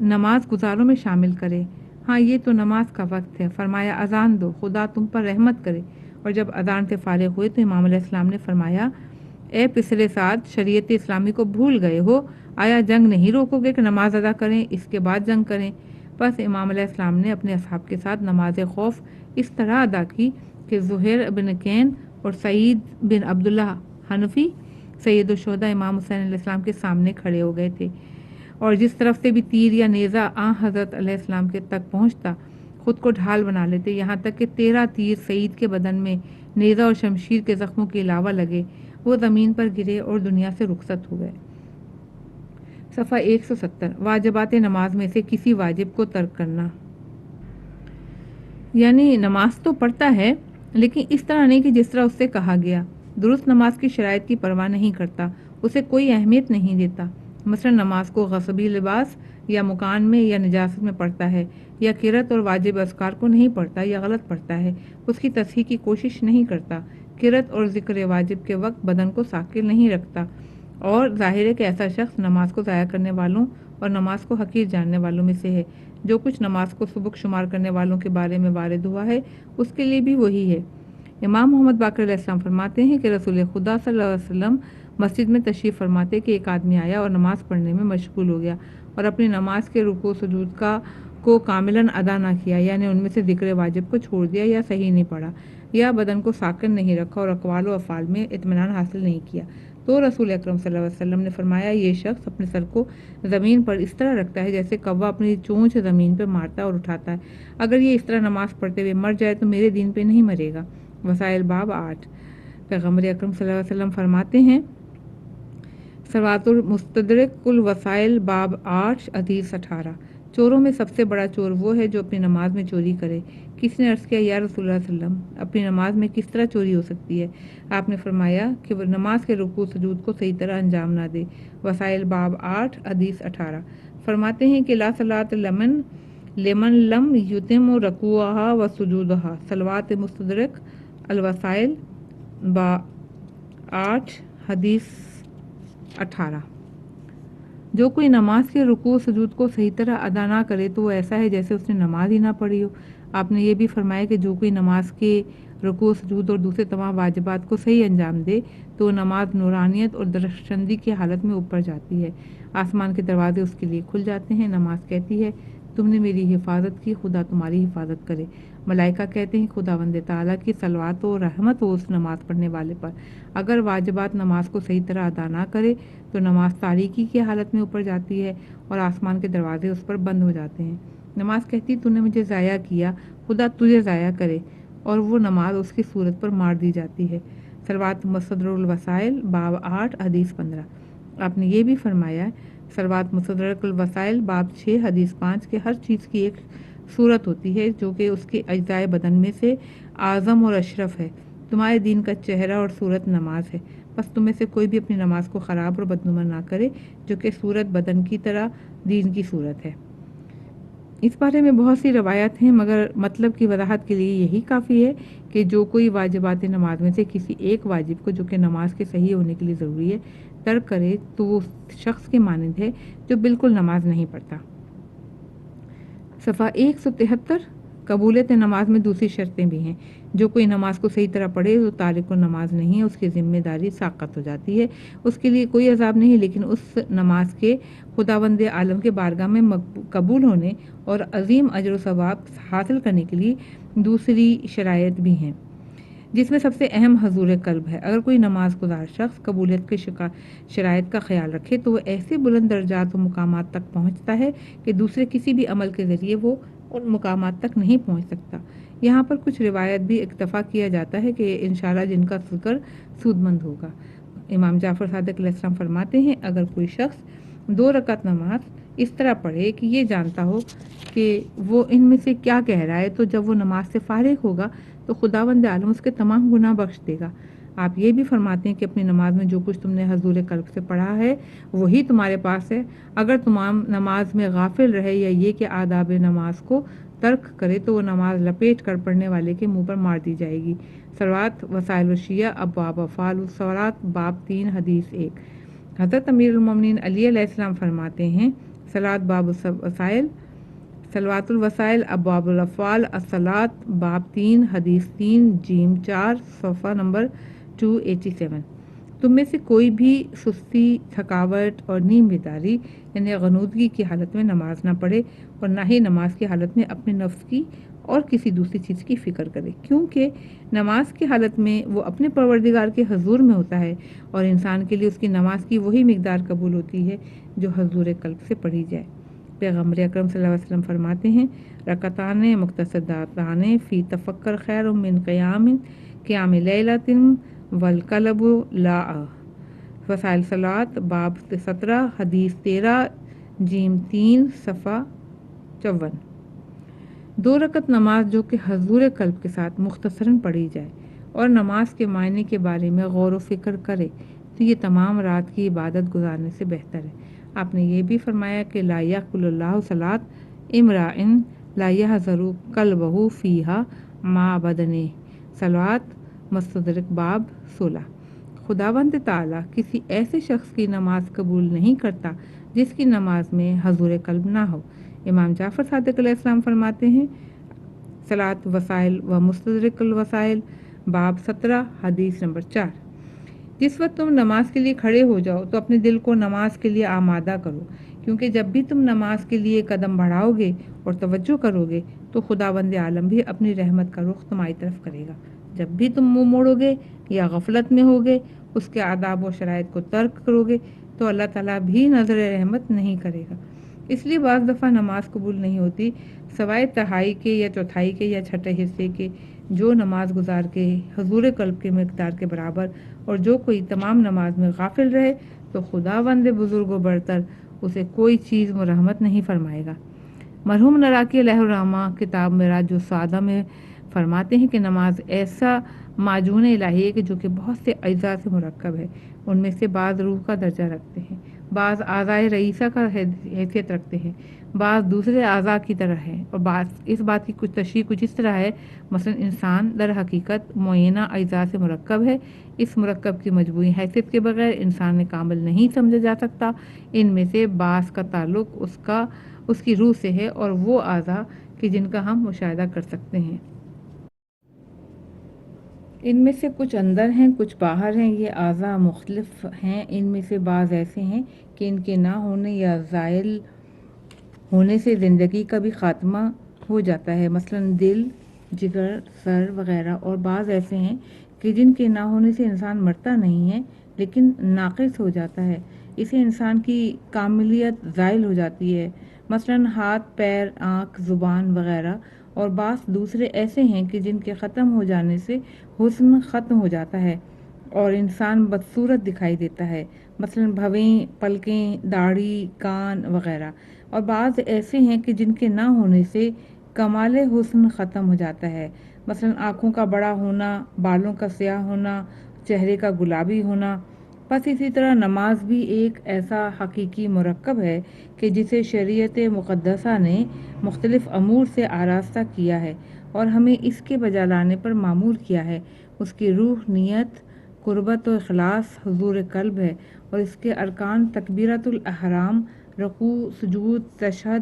نماز گزاروں میں شامل کرے۔ ہاں یہ تو نماز کا وقت ہے۔ فرمایا، اذان دو، خدا تم پر رحمت کرے۔ اور جب اذان سے فارغ ہوئے تو امام علیہ السلام نے فرمایا، اے پسر سعد، شریعت اسلامی کو بھول گئے ہو، آیا جنگ نہیں روکو گے کہ نماز ادا کریں، اس کے بعد جنگ کریں؟ بس امام علیہ السلام نے اپنے اصحاب کے ساتھ نماز خوف اس طرح ادا کی کہ زہیر بن کین اور سعید بن عبداللہ حنفی سید الشہداء امام حسین علیہ السلام کے سامنے کھڑے ہو گئے تھے، اور جس طرف سے بھی تیر یا نیزہ حضرت علیہ السلام کے تک پہنچتا خود کو ڈھال بنا لیتے، یہاں تک کہ 13 تیر سعید کے بدن میں نیزہ اور شمشیر کے زخموں کے علاوہ لگے، وہ زمین پر گرے اور دنیا سے رخصت ہو گئے۔ صفحہ 170 واجبات نماز میں سے کسی واجب کو ترک کرنا، یعنی نماز تو پڑھتا ہے لیکن اس طرح نہیں کہ جس طرح اس سے کہا گیا، درست نماز کی شرائط کی پرواہ نہیں کرتا، اسے کوئی اہمیت نہیں دیتا، مثلا نماز کو غصبی لباس یا مکان میں یا نجاست میں پڑھتا ہے، یا قرات اور واجب اذکار کو نہیں پڑھتا یا غلط پڑھتا ہے، اس کی تصحیح کی کوشش نہیں کرتا، قرات اور ذکر واجب کے وقت بدن کو ساکن نہیں رکھتا، اور ظاہر ہے کہ ایسا شخص نماز کو ضائع کرنے والوں اور نماز کو حقیر جاننے والوں میں سے ہے۔ جو کچھ نماز کو سبک شمار کرنے والوں کے بارے میں وارد ہوا ہے اس کے لیے بھی وہی ہے۔ امام محمد باقر علیہ السلام فرماتے ہیں کہ رسول خدا صلی اللہ علیہ وسلم مسجد میں تشریف فرماتے کہ ایک آدمی آیا اور نماز پڑھنے میں مشغول ہو گیا اور اپنی نماز کے رکوع سجود کو کاملاً ادا نہ کیا، یعنی ان میں سے ذکر واجب کو چھوڑ دیا یا صحیح نہیں پڑھا یا بدن کو ساکن نہیں رکھا اور اقوال و افعال میں اطمینان حاصل نہیں کیا، تو رسول اکرم صلی اللہ علیہ وسلم نے فرمایا یہ شخص اپنے سر کو زمین پر اس طرح رکھتا ہے جیسے کوا اپنی چونچ زمین پہ مارتا اور اٹھاتا ہے، اگر یہ اس طرح نماز پڑھتے ہوئے مر جائے تو میرے دین پہ نہیں مرے گا۔ وسائل باب 8 پیغمبر اکرم صلی اللہ علیہ وسلم فرماتے ہیں سروات المستدرک الوسائل باب 8 حدیث 18 چوروں میں سب سے بڑا چور وہ ہے جو اپنی نماز میں چوری کرے۔ کسی نے عرض کیا یا رسول اللہ صلی اللہ علیہ وسلم اپنی نماز میں کس طرح چوری ہو سکتی ہے؟ آپ نے فرمایا کہ وہ نماز کے رکوع سجود کو صحیح طرح انجام نہ دے۔ وسائل باب 8 حدیث 18 فرماتے ہیں کہ لا صلاۃ لمن لم یتم رکوعها و سجودها صلوات مستدرک الوسائل باب 8 حدیث 18 جو کوئی نماز کے رکوع سجود کو صحیح طرح ادا نہ کرے تو وہ ایسا ہے جیسے اس نے نماز ہی نہ پڑھی ہو۔ آپ نے یہ بھی فرمایا کہ جو کوئی نماز کے رکوع سجود اور دوسرے تمام واجبات کو صحیح انجام دے تو وہ نماز نورانیت اور درخشندی کی حالت میں اوپر جاتی ہے، آسمان کے دروازے اس کے لیے کھل جاتے ہیں۔ نماز کہتی ہے تم نے میری حفاظت کی، خدا تمہاری حفاظت کرے۔ ملائکہ کہتے ہیں خداوند تعالیٰ کی صلوات و رحمت ہو اس نماز پڑھنے والے پر۔ اگر واجبات نماز کو صحیح طرح ادا نہ کرے تو نماز تاریکی کی حالت میں اوپر جاتی ہے اور آسمان کے دروازے اس پر بند ہو جاتے ہیں۔ نماز کہتی تو نے مجھے ضائع کیا، خدا تجھے ضائع کرے، اور وہ نماز اس کی صورت پر مار دی جاتی ہے۔ صلوات مستدرک الوسائل باب 8 حدیث 15 آپ نے یہ بھی فرمایا صلوات مستدرک الوسائل باب 6 حدیث 5 کہ ہر چیز کی ایک صورت ہوتی ہے جو کہ اس کے اجزائے بدن میں سے اعظم اور اشرف ہے، تمہارے دین کا چہرہ اور صورت نماز ہے، بس تم میں سے کوئی بھی اپنی نماز کو خراب اور بدنما نہ کرے جو کہ صورت بدن کی طرح دین کی صورت ہے۔ اس بارے میں بہت سی روایات ہیں مگر مطلب کی وضاحت کے لیے یہی کافی ہے کہ جو کوئی واجبات نماز میں سے کسی ایک واجب کو جو کہ نماز کے صحیح ہونے کے لیے ضروری ہے ترک کرے تو وہ شخص کے مانند ہے جو بالکل نماز نہیں پڑھتا۔ صفحہ 173 قبولیت نماز میں دوسری شرطیں بھی ہیں۔ جو کوئی نماز کو صحیح طرح پڑھے تو تارک و نماز نہیں ہے، اس کی ذمہ داری ساقط ہو جاتی ہے، اس کے لیے کوئی عذاب نہیں، لیکن اس نماز کے خداوند عالم کے بارگاہ میں قبول ہونے اور عظیم اجر و ثواب حاصل کرنے کے لیے دوسری شرائط بھی ہیں، جس میں سب سے اہم حضور قلب ہے۔ اگر کوئی نماز گزار شخص قبولیت کے شرائط کا خیال رکھے تو وہ ایسے بلند درجات و مقامات تک پہنچتا ہے کہ دوسرے کسی بھی عمل کے ذریعے وہ ان مقامات تک نہیں پہنچ سکتا۔ یہاں پر کچھ روایت بھی اکتفا کیا جاتا ہے کہ انشاءاللہ جن کا ذکر سود مند ہوگا۔ امام جعفر صادق علیہ السلام فرماتے ہیں اگر کوئی شخص 2 رکعت نماز اس طرح پڑھے کہ یہ جانتا ہو کہ وہ ان میں سے کیا کہہ رہا ہے تو جب وہ نماز سے فارغ ہوگا تو خداوند عالم اس کے تمام گناہ بخش دے گا۔ آپ یہ بھی فرماتے ہیں کہ اپنی نماز میں جو کچھ تم نے حضور قلب سے پڑھا ہے وہی تمہارے پاس ہے، اگر تمام نماز میں غافل رہے یا یہ کہ آداب نماز کو ترک کرے تو وہ نماز لپیٹ کر پڑھنے والے کے منہ پر مار دی جائے گی۔ صلوات وسائل الشیعہ ابواب افعال الصلوات باب 3 حدیث 1 حضرت امیر المومنین علی علیہ السلام فرماتے ہیں صلوات باب وسائل صلوات الوسائل ابواب الافعال الصلوات باب 3 حدیث 3 جیم 4 صفحہ نمبر 287 تم میں سے کوئی بھی سستی، تھکاوٹ اور نیم بیداری یعنی غنودگی کی حالت میں نماز نہ پڑھے اور نہ ہی نماز کی حالت میں اپنے نفس کی اور کسی دوسری چیز کی فکر کرے، کیونکہ نماز کی حالت میں وہ اپنے پروردگار کے حضور میں ہوتا ہے اور انسان کے لیے اس کی نماز کی وہی مقدار قبول ہوتی ہے جو حضور قلب سے پڑھی جائے۔ پیغمبر اکرم صلی اللہ علیہ وسلم فرماتے ہیں رکعتان مقتصداتان فی تفکر خیر من قیام لیلۃ والقلب لا وسائل صلات باب 17 حدیث 13 جیم 3 صفحہ 54۔ 2 رکعت نماز جو کہ حضور قلب کے ساتھ مختصراً پڑھی جائے اور نماز کے معنی کے بارے میں غور و فکر کرے تو یہ تمام رات کی عبادت گزارنے سے بہتر ہے۔ آپ نے یہ بھی فرمایا کہ لا یقبل اللہ صلاۃ امرئن لا یحضر قلبہ فیہا ما بدنہ، صلوات مستدرک باب 16۔ خداوند تعالیٰ کسی ایسے شخص کی نماز قبول نہیں کرتا جس کی نماز میں حضور قلب نہ ہو۔ امام جعفر صادق علیہ السلام فرماتے ہیں صلاۃ وسائل و مستدرک الوسائل باب 17 حدیث نمبر 4۔ جس وقت تم نماز کے لیے کھڑے ہو جاؤ تو اپنے دل کو نماز کے لیے آمادہ کرو، کیونکہ جب بھی تم نماز کے لیے قدم بڑھاؤ گے اور توجہ کرو گے تو خداوند عالم بھی اپنی رحمت کا رخ تمہاری طرف کرے گا۔ جب بھی تم منہ موڑو گے یا غفلت میں ہوگے، اس کے آداب و شرائط کو ترک کرو گے تو اللہ تعالیٰ بھی نظر رحمت نہیں کرے گا۔ اس لیے بعض دفعہ نماز قبول نہیں ہوتی سوائے تہائی کے یا چوتھائی کے یا چھٹے حصے کے۔ جو نماز گزار کے حضور قلب کے مقدار کے برابر اور جو کوئی تمام نماز میں غافل رہے تو خداوند بزرگ و برتر اسے کوئی چیز مرحمت نہیں فرمائے گا۔ مرحوم نراقی علیہ الرحمہ کتاب معراج السعادہ میں فرماتے ہیں کہ نماز ایسا معجون الہی ہے کہ جو کہ بہت سے اجزاء سے مرکب ہے۔ ان میں سے بعض روح کا درجہ رکھتے ہیں، بعض اعضائے رئیسہ کا حیثیت رکھتے ہیں، بعض دوسرے اعضاء کی طرح ہے اور بعض اس بات کی کچھ تشریح کچھ اس طرح ہے۔ مثلا انسان در حقیقت معینہ اجزاء سے مرکب ہے۔ اس مرکب کی مجموعی حیثیت کے بغیر انسان کامل نہیں سمجھا جا سکتا۔ ان میں سے بعض کا تعلق اس کی روح سے ہے اور وہ اعضاء کہ جن کا ہم مشاہدہ کر سکتے ہیں۔ ان میں سے کچھ اندر ہیں کچھ باہر ہیں۔ یہ اعضاء مختلف ہیں۔ ان میں سے بعض ایسے ہیں کہ ان کے نہ ہونے یا زائل ہونے سے زندگی کا بھی خاتمہ ہو جاتا ہے، مثلا دل، جگر، سر وغیرہ، اور بعض ایسے ہیں کہ جن کے نہ ہونے سے انسان مرتا نہیں ہے لیکن ناقص ہو جاتا ہے، اسے انسان کی کاملیت زائل ہو جاتی ہے، مثلا ہاتھ، پیر، آنکھ، زبان وغیرہ، اور بعض دوسرے ایسے ہیں کہ جن کے ختم ہو جانے سے حسن ختم ہو جاتا ہے اور انسان بدصورت دکھائی دیتا ہے، مثلا بھویں، پلکیں، داڑھی، کان وغیرہ، اور بعض ایسے ہیں کہ جن کے نہ ہونے سے کمال حسن ختم ہو جاتا ہے، مثلا آنکھوں کا بڑا ہونا، بالوں کا سیاہ ہونا، چہرے کا گلابی ہونا۔ بس اسی طرح نماز بھی ایک ایسا حقیقی مرکب ہے کہ جسے شریعت مقدسہ نے مختلف امور سے آراستہ کیا ہے اور ہمیں اس کے بجا لانے پر مامور کیا ہے۔ اس کی روح، نیت، قربت و اخلاص حضور قلب ہے اور اس کے ارکان تکبیرۃ الاحرام، رکوع، سجود، تشہد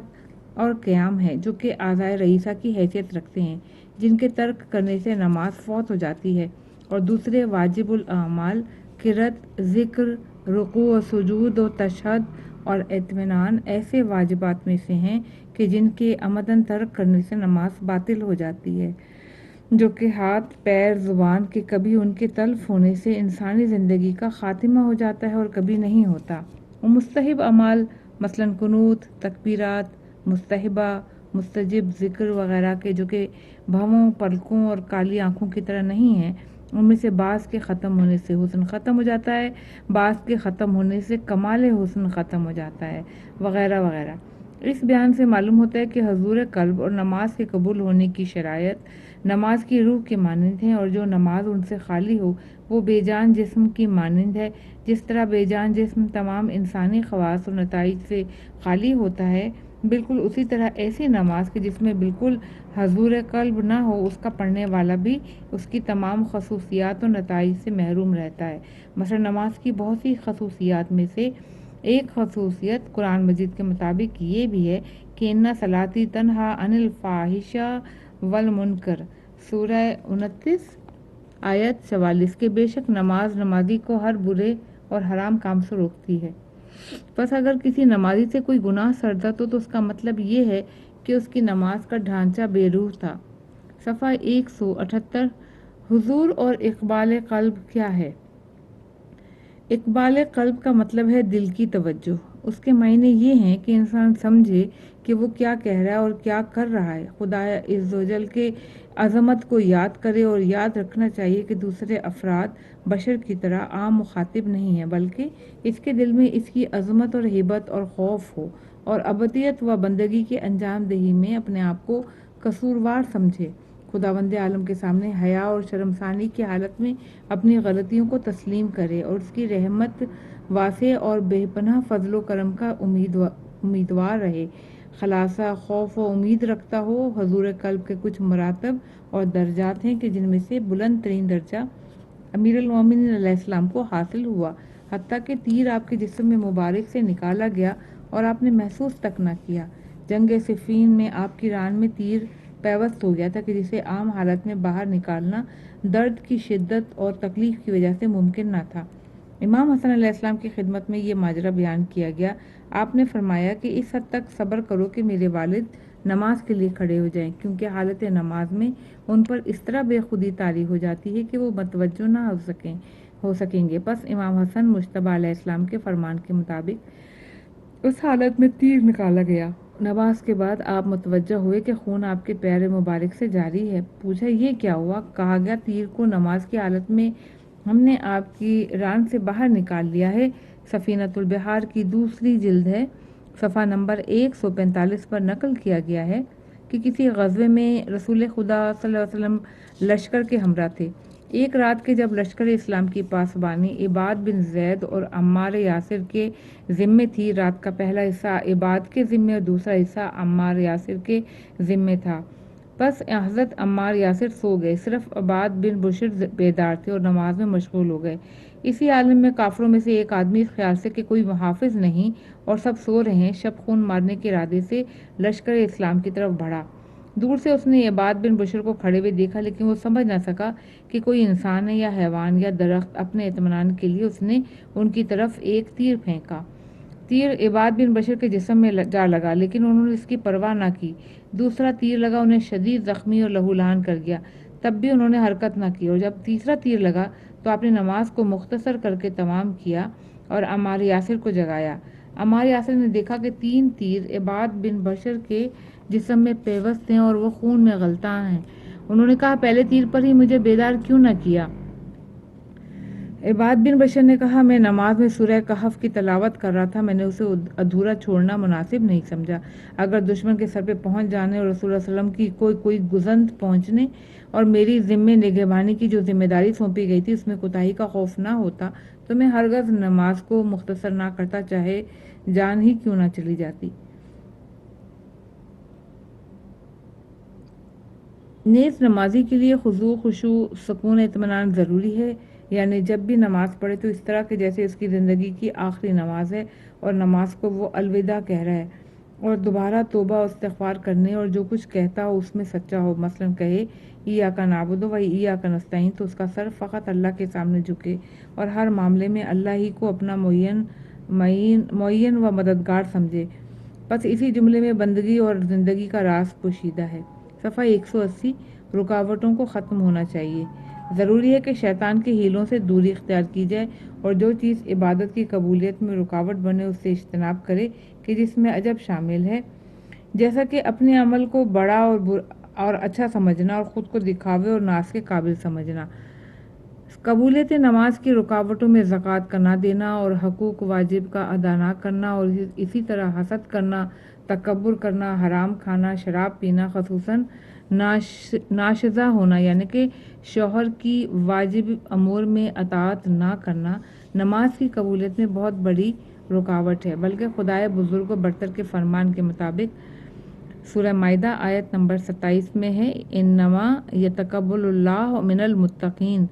اور قیام ہے، جو کہ اعضائے رئیسہ کی حیثیت رکھتے ہیں، جن کے ترک کرنے سے نماز فوت ہو جاتی ہے، اور دوسرے واجب الاعمال، قرأت، ذکر، رکوع و سجود و تشہد اور اطمینان ایسے واجبات میں سے ہیں کہ جن کے عمدن ترک کرنے سے نماز باطل ہو جاتی ہے، جو کہ ہاتھ، پیر، زبان کے کبھی ان کے تلف ہونے سے انسانی زندگی کا خاتمہ ہو جاتا ہے اور کبھی نہیں ہوتا۔ اور مستحب اعمال مثلا قنوت، تکبیرات، مستحبہ، مستجب ذکر وغیرہ کے جو کہ بھووں، پلکوں اور کالی آنکھوں کی طرح نہیں ہیں، ان میں سے بعض کے ختم ہونے سے حسن ختم ہو جاتا ہے، بعض کے ختم ہونے سے کمال حسن ختم ہو جاتا ہے، وغیرہ وغیرہ۔ اس بیان سے معلوم ہوتا ہے کہ حضور قلب اور نماز کے قبول ہونے کی شرائط نماز کی روح کے مانند ہیں، اور جو نماز ان سے خالی ہو وہ بے جان جسم کی مانند ہے۔ جس طرح بے جان جسم تمام انسانی خواص اور نتائج سے خالی ہوتا ہے، بالکل اسی طرح ایسی نماز کہ جس میں بالکل حضور قلب نہ ہو، اس کا پڑھنے والا بھی اس کی تمام خصوصیات اور نتائج سے محروم رہتا ہے۔ مثلا نماز کی بہت سی خصوصیات میں سے ایک خصوصیت قرآن مجید کے مطابق یہ بھی ہے کہ اِنَّ صلاتِی تنہیٰ عن الفحشاء والمنکر، سورہ 29 آیت 44، کہ بے شک نماز نمازی کو ہر برے اور حرام کام سے روکتی ہے۔ بس اگر کسی نمازی سے کوئی گناہ سرزد ہو تو اس کا مطلب یہ ہے کہ اس کی نماز کا ڈھانچہ بے روح تھا۔ صفحہ 178۔ حضور اور اقبال قلب کیا ہے؟ اقبال قلب کا مطلب ہے دل کی توجہ، اس کے معنی یہ ہیں کہ انسان سمجھے کہ وہ کیا کہہ رہا ہے اور کیا کر رہا ہے، خدا عز و جل کے عظمت کو یاد کرے، اور یاد رکھنا چاہیے کہ دوسرے افراد بشر کی طرح عام مخاطب نہیں ہیں، بلکہ اس کے دل میں اس کی عظمت اور ہیبت اور خوف ہو، اور ابدیت و بندگی کے انجام دہی میں اپنے آپ کو قصوروار سمجھے، خداوند عالم کے سامنے حیا اور شرمسانی کی حالت میں اپنی غلطیوں کو تسلیم کرے، اور اس کی رحمت واسع اور بے پناہ فضل و کرم کا امیدوار رہے، خلاصہ خوف و امید رکھتا ہو۔ حضور قلب کے کچھ مراتب اور درجات ہیں کہ جن میں سے بلند ترین درجہ امیر المومنین علیہ السلام کو حاصل ہوا، حتیٰ کہ تیر آپ کے جسم میں مبارک سے نکالا گیا اور آپ نے محسوس تک نہ کیا۔ جنگ صفین میں آپ کی ران میں تیر پیوست ہو گیا تھا کہ جسے عام حالت میں باہر نکالنا درد کی شدت اور تکلیف کی وجہ سے ممکن نہ تھا۔ امام حسن علیہ السلام کی خدمت میں یہ ماجرا بیان کیا گیا۔ آپ نے فرمایا کہ اس حد تک صبر کرو کہ میرے والد نماز کے لیے کھڑے ہو جائیں، کیونکہ حالت نماز میں ان پر اس طرح بے خودی طاری ہو جاتی ہے کہ وہ متوجہ نہ ہو سکیں گے۔ پس امام حسن مجتبی علیہ السلام کے فرمان کے مطابق اس حالت میں تیر نکالا گیا۔ نماز کے بعد آپ متوجہ ہوئے کہ خون آپ کے پیر مبارک سے جاری ہے۔ پوچھا یہ کیا ہوا؟ کہا گیا تیر کو نماز کی حالت میں ہم نے آپ کی ران سے باہر نکال لیا ہے۔ سفینۃ البحار کی دوسری جلد ہے، صفحہ نمبر 145 پر نقل کیا گیا ہے کہ کسی غزوے میں رسول خدا صلی اللہ علیہ وسلم لشکر کے ہمراہ تھے۔ ایک رات کے جب لشکر اسلام کی پاسبانی عباد بن زید اور عمار یاسر کے ذمے تھی، رات کا پہلا حصہ عباد کے ذمے اور دوسرا حصہ عمار یاسر کے ذمے تھا۔ پس حضرت عمار یاسر سو گئے، صرف عباد بن بشر بیدار تھے اور نماز میں مشغول ہو گئے۔ اسی عالم میں کافروں میں سے ایک آدمی اس خیال سے کہ کوئی محافظ نہیں اور سب سو رہے ہیں، شب خون مارنے کے ارادے سے لشکر اسلام کی طرف بڑھا۔ دور سے اس نے عباد بن بشر کو کھڑے ہوئے دیکھا، لیکن وہ سمجھ نہ سکا کہ کوئی انسان ہے یا حیوان یا درخت۔ اپنے اطمینان کے لیے اس نے ان کی طرف ایک تیر پھینکا۔ تیر عباد بن بشر کے جسم میں جا لگا، لیکن انہوں نے اس کی پرواہ نہ کی۔ دوسرا تیر لگا، انہیں شدید زخمی اور لہولہان کر گیا، تب بھی انہوں نے حرکت نہ کی، اور جب تیسرا تیر لگا تو آپ نے نماز کو مختصر کر کے تمام کیا اور عمار یاسر کو جگایا۔ عمار یاسر نے دیکھا کہ 3 تیر عباد بن بشر کے جسم میں پیوست ہیں اور وہ خون میں غلطان ہیں۔ انہوں نے کہا پہلے تیر پر ہی مجھے بیدار کیوں نہ کیا؟ عباد بن بشر نے کہا میں نماز میں سورہ کہف کی تلاوت کر رہا تھا، میں نے اسے ادھورا چھوڑنا مناسب نہیں سمجھا۔ اگر دشمن کے سر پہ پہنچ جانے اور رسول اللہ صلی اللہ علیہ وسلم کی کوئی گزند پہنچنے اور میری ذمے نگہبانی کی جو ذمہ داری سونپی گئی تھی اس میں کوتاہی کا خوف نہ ہوتا تو میں ہرگز نماز کو مختصر نہ کرتا، چاہے جان ہی کیوں نہ چلی جاتی۔ نیز نمازی کے لیے خضوع، خشوع، سکون، اطمینان ضروری ہے، یعنی جب بھی نماز پڑھے تو اس طرح کہ جیسے اس کی زندگی کی آخری نماز ہے اور نماز کو وہ الوداع کہہ رہا ہے، اور دوبارہ توبہ و استغفار کرنے اور جو کچھ کہتا ہو اس میں سچا ہو۔ مثلاً کہے ایاک نعبد و ایاک نستعین تو اس کا سر فقط اللہ کے سامنے جھکے اور ہر معاملے میں اللہ ہی کو اپنا معین و مددگار سمجھے۔ پس اسی جملے میں بندگی اور زندگی کا راز پوشیدہ ہے۔ صفحہ 180 رکاوٹوں کو ختم ہونا چاہیے۔ ضروری ہے کہ شیطان کے ہیلوں سے دوری اختیار کی جائے اور جو چیز عبادت کی قبولیت میں رکاوٹ بنے اس سے اجتناب کرے کہ جس میں عجب شامل ہے، جیسا کہ اپنے عمل کو بڑا اور اچھا سمجھنا اور خود کو دکھاوے اور ناز کے قابل سمجھنا۔ قبولیت نماز کی رکاوٹوں میں زکوٰۃ کا نہ دینا اور حقوق واجب کا ادا نہ کرنا، اور اسی طرح حسد کرنا، تکبر کرنا، حرام کھانا، شراب پینا، خصوصاً ناشزہ ہونا یعنی کہ شوہر کی واجب امور میں اطاعت نہ کرنا نماز کی قبولیت میں بہت بڑی رکاوٹ ہے، بلکہ خدائے بزرگ و برتر کے فرمان کے مطابق سورہ مائدہ آیت نمبر 27 میں ہے انما یتقبل اللہ من المتقین،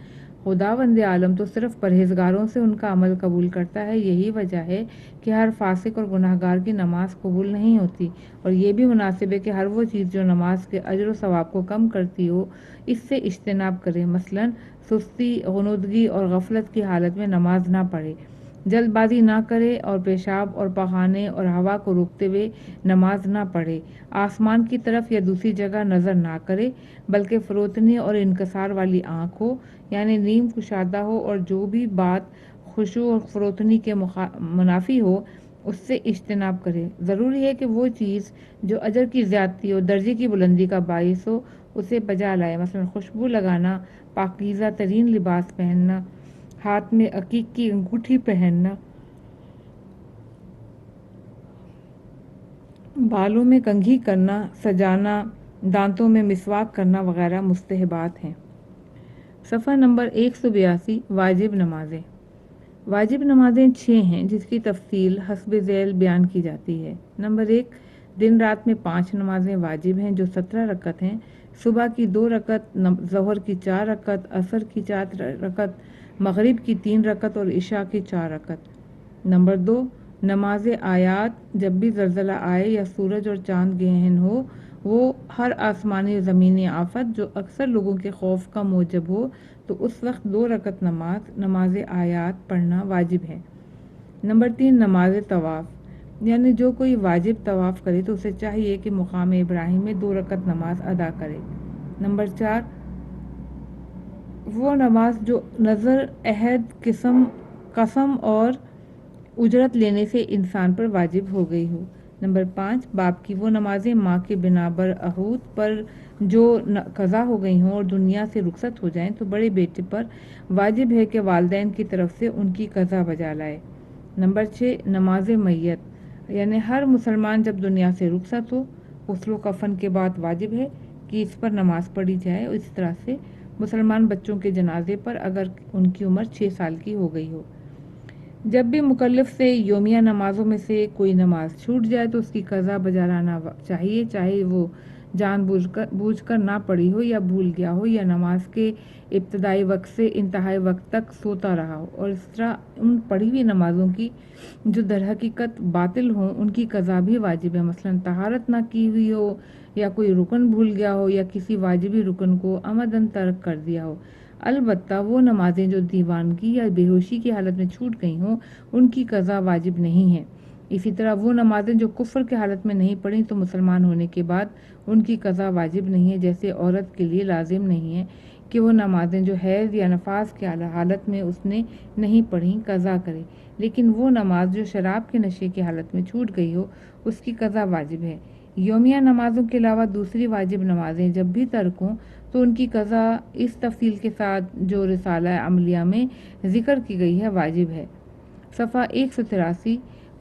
خداوند عالم تو صرف پرہیزگاروں سے ان کا عمل قبول کرتا ہے۔ یہی وجہ ہے کہ ہر فاسق اور گناہگار کی نماز قبول نہیں ہوتی، اور یہ بھی مناسب ہے کہ ہر وہ چیز جو نماز کے اجر و ثواب کو کم کرتی ہو اس سے اجتناب کرے، مثلاً سستی، غنودگی اور غفلت کی حالت میں نماز نہ پڑھے، جلد بازی نہ کرے اور پیشاب اور پخانے اور ہوا کو روکتے ہوئے نماز نہ پڑھے، آسمان کی طرف یا دوسری جگہ نظر نہ کرے بلکہ فروتنی اور انکسار والی آنکھ ہو یعنی نیم کشادہ ہو، اور جو بھی بات خشوع اور فروتنی کے منافی ہو اس سے اجتناب کرے۔ ضروری ہے کہ وہ چیز جو اجر کی زیادتی اور درجے کی بلندی کا باعث ہو اسے بجا لائے، مثلا خوشبو لگانا، پاکیزہ ترین لباس پہننا، ہاتھ میں عقیق کی انگوٹھی پہننا، بالوں میں کنگھی کرنا، سجانا، دانتوں میں مسواک کرنا وغیرہ مستحبات ہیں۔ صفحہ نمبر 182 واجب نمازیں۔ واجب نمازیں 6 ہیں جس کی تفصیل حسب ذیل بیان کی جاتی ہے۔ نمبر 1، دن رات میں 5 نمازیں واجب ہیں جو 17 رکعت ہیں۔ صبح کی 2 رکعت، ظہر کی 4 رکعت، عصر کی 4 رکعت، مغرب کی 3 رکعت اور عشاء کی 4 رکعت۔ نمبر 2، نماز آیات جب بھی زلزلہ آئے یا سورج اور چاند گہن ہو، وہ ہر آسمانی و زمینی آفت جو اکثر لوگوں کے خوف کا موجب ہو تو اس وقت 2 رکعت نماز آیات پڑھنا واجب ہے۔ نمبر 3، نماز طواف، یعنی جو کوئی واجب طواف کرے تو اسے چاہیے کہ مقام ابراہیم میں 2 رکعت نماز ادا کرے۔ نمبر 4، وہ نماز جو نظر، عہد، قسم اور اجرت لینے سے انسان پر واجب ہو گئی ہو۔ نمبر 5، باپ کی وہ نمازیں ماں کے بنا بر عہود پر جو قضا ہو گئی ہوں اور دنیا سے رخصت ہو جائیں تو بڑے بیٹے پر واجب ہے کہ والدین کی طرف سے ان کی قضا بجا لائے۔ نمبر 6، نماز میت، یعنی ہر مسلمان جب دنیا سے رخصت ہو غسل و کفن کے بعد واجب ہے کہ اس پر نماز پڑھی جائے، اور اس طرح سے مسلمان بچوں کے جنازے پر اگر ان کی عمر 6 سال کی ہو گئی ہو۔ جب بھی مکلف سے یومیہ نمازوں میں سے کوئی نماز چھوٹ جائے تو اس کی قضا بجا لانا چاہیے، چاہے وہ جان بوجھ کر نہ پڑھی ہو یا بھول گیا ہو یا نماز کے ابتدائی وقت سے انتہائی وقت تک سوتا رہا ہو، اور اس طرح ان پڑھی ہوئی نمازوں کی جو در حقیقت باطل ہوں ان کی قضا بھی واجب ہے، مثلا طہارت نہ کی ہوئی ہو یا کوئی رکن بھول گیا ہو یا کسی واجبی رکن کو عمدن ترک کر دیا ہو۔ البتہ وہ نمازیں جو دیوانگی یا بے ہوشی کی حالت میں چھوٹ گئی ہوں ان کی قضا واجب نہیں ہے۔ اسی طرح وہ نمازیں جو کفر کی حالت میں نہیں پڑھیں تو مسلمان ہونے کے بعد ان کی قضا واجب نہیں ہے، جیسے عورت کے لیے لازم نہیں ہے کہ وہ نمازیں جو حیض یا نفاس کی حالت میں اس نے نہیں پڑھیں قضا کرے، لیکن وہ نماز جو شراب کے نشے کی حالت میں چھوٹ گئی ہو اس کی قضا واجب ہے۔ یومیہ نمازوں کے علاوہ دوسری واجب نمازیں جب بھی ترک ہوں تو ان کی قضا اس تفصیل کے ساتھ جو رسالہ عملیہ میں ذکر کی گئی ہے واجب ہے۔ صفحہ 183،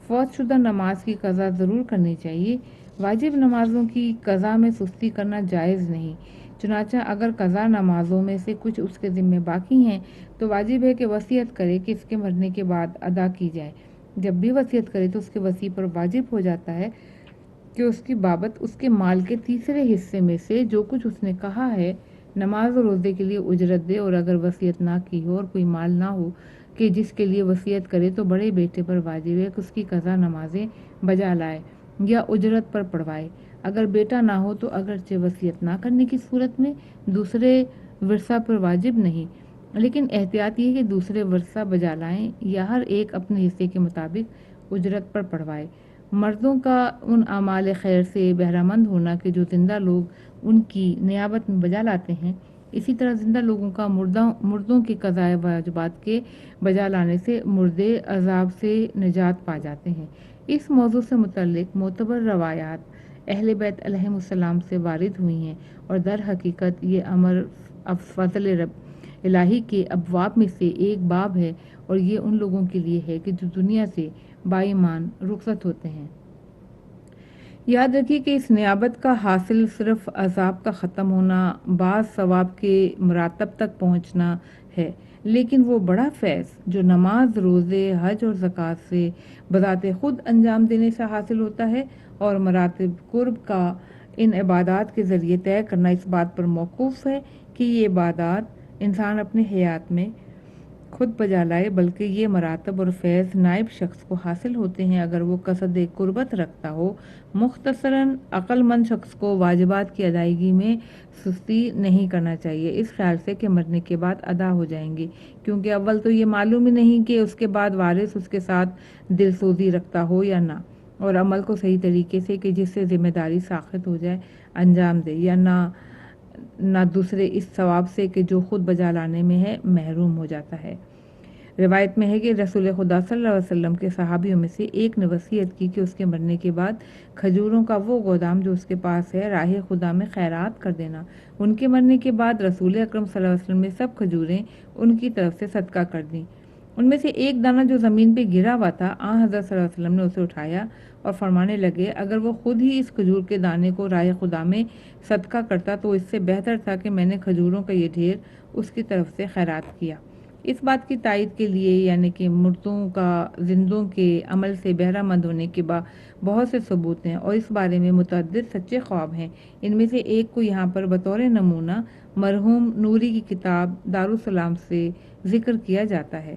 فوت شدہ نماز کی قضا ضرور کرنی چاہیے۔ واجب نمازوں کی قضا میں سستی کرنا جائز نہیں، چنانچہ اگر قضا نمازوں میں سے کچھ اس کے ذمہ باقی ہیں تو واجب ہے کہ وصیت کرے کہ اس کے مرنے کے بعد ادا کی جائے۔ جب بھی وصیت کرے تو اس کے وصی پر واجب ہو جاتا ہے کہ اس کی بابت اس کے مال کے تیسرے حصے میں سے جو کچھ اس نے کہا ہے نماز اور روزے کے لیے اجرت دے، اور اگر وصیت نہ کی ہو اور کوئی مال نہ ہو کہ جس کے لیے وصیت کرے تو بڑے بیٹے پر واجب ہے کہ اس کی قضا نمازیں بجا لائے یا اجرت پر پڑھوائے۔ اگر بیٹا نہ ہو تو اگرچہ وصیت نہ کرنے کی صورت میں دوسرے ورثہ پر واجب نہیں، لیکن احتیاط یہ کہ دوسرے ورثہ بجا لائیں یا ہر ایک اپنے حصے کے مطابق اجرت پر پڑھوائے۔ مردوں کا ان اعمال خیر سے بہرہ مند ہونا کہ جو زندہ لوگ ان کی نیابت میں بجا لاتے ہیں، اسی طرح زندہ لوگوں کا مردوں کی قضائے واجبات کے بجا لانے سے مردے عذاب سے نجات پا جاتے ہیں۔ اس موضوع سے متعلق معتبر روایات اہل بیت علیہم السلام سے وارد ہوئی ہیں، اور در حقیقت یہ امر فضل رب الہی کے ابواب میں سے ایک باب ہے، اور یہ ان لوگوں کے لیے ہے کہ جو دنیا سے با ایمان رخصت ہوتے ہیں۔ یاد رکھیے کہ اس نیابت کا حاصل صرف عذاب کا ختم ہونا، بعض ثواب کے مراتب تک پہنچنا ہے، لیکن وہ بڑا فیض جو نماز، روزے، حج اور زکوٰۃ سے بذات خود انجام دینے سے حاصل ہوتا ہے، اور مراتب قرب کا ان عبادات کے ذریعے طے کرنا اس بات پر موقوف ہے کہ یہ عبادات انسان اپنے حیات میں خود بجا لائے، بلکہ یہ مراتب اور فیض نائب شخص کو حاصل ہوتے ہیں اگر وہ قصد قربت رکھتا ہو۔ مختصراً عقل مند شخص کو واجبات کی ادائیگی میں سستی نہیں کرنا چاہیے، اس خیال سے کہ مرنے کے بعد ادا ہو جائیں گے، کیونکہ اول تو یہ معلوم ہی نہیں کہ اس کے بعد وارث اس کے ساتھ دل سوزی رکھتا ہو یا نہ، اور عمل کو صحیح طریقے سے کہ جس سے ذمہ داری ساقط ہو جائے انجام دے، یا نہ دوسرے اس ثواب سے کہ جو خود بجا لانے میں ہے محروم ہو جاتا ہے۔ روایت میں ہے کہ رسول خدا صلی اللہ علیہ وسلم کے صحابیوں میں سے ایک نے وصیت کی کہ اس کے مرنے کے بعد کھجوروں کا وہ گودام جو اس کے پاس ہے راہ خدا میں خیرات کر دینا۔ ان کے مرنے کے بعد رسول اکرم صلی اللہ علیہ وسلم نے سب کھجوریں ان کی طرف سے صدقہ کر دیں۔ ان میں سے ایک دانہ جو زمین پہ گرا ہوا تھا، حضرت صلی اللہ علیہ وسلم نے اسے اٹھایا اور فرمانے لگے، اگر وہ خود ہی اس کھجور کے دانے کو راہ خدا میں صدقہ کرتا تو اس سے بہتر تھا کہ میں نے کھجوروں کا یہ ڈھیر اس کی طرف سے خیرات کیا۔ اس بات کی تائید کے لیے یعنی کہ مردوں کا زندوں کے عمل سے بہرہ مند ہونے کے بہت سے ثبوت ہیں اور اس بارے میں متعدد سچے خواب ہیں۔ ان میں سے ایک کو یہاں پر بطور نمونہ مرحوم نوری کی کتاب دارالسلام سے ذکر کیا جاتا ہے۔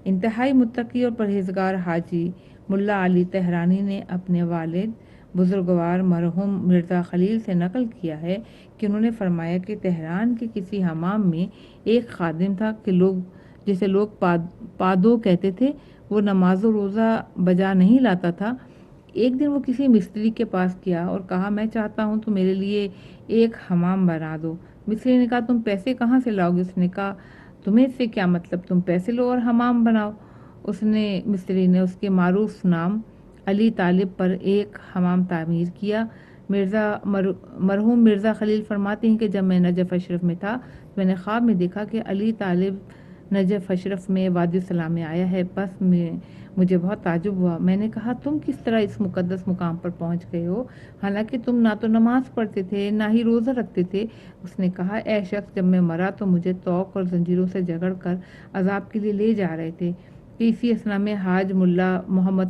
انتہائی متقی اور پرہیزگار حاجی ملا علی تہرانی نے اپنے والد بزرگوار مرحوم مرزا خلیل سے نقل کیا ہے کہ انہوں نے فرمایا کہ تہران کے کسی حمام میں ایک خادم تھا کہ جسے لوگ پادو کہتے تھے۔ وہ نماز و روزہ بجا نہیں لاتا تھا۔ ایک دن وہ کسی مستری کے پاس گیا اور کہا، میں چاہتا ہوں تو میرے لیے ایک حمام بنا دو۔ مستری نے کہا، تم پیسے کہاں سے لاؤ گے؟ اس نے کہا، تمہیں اس سے کیا مطلب، تم پیسے لو اور حمام بناؤ۔ مستری نے اس کے معروف نام علی طالب پر ایک حمام تعمیر کیا۔ مرحوم مرزا خلیل فرماتے ہیں کہ جب میں نجف اشرف میں تھا تو میں نے خواب میں دیکھا کہ علی طالب نجف اشرف میں وادی السلام میں آیا ہے۔ بس مجھے بہت تعجب ہوا۔ میں نے کہا، تم کس طرح اس مقدس مقام پر پہنچ گئے ہو، حالانکہ تم نہ تو نماز پڑھتے تھے نہ ہی روزہ رکھتے تھے؟ اس نے کہا، اے شخص، جب میں مرا تو مجھے توق اور زنجیروں سے جکڑ کر عذاب کے لیے لے جا رہے تھے کہ اسی اثنا میں حاج ملا محمد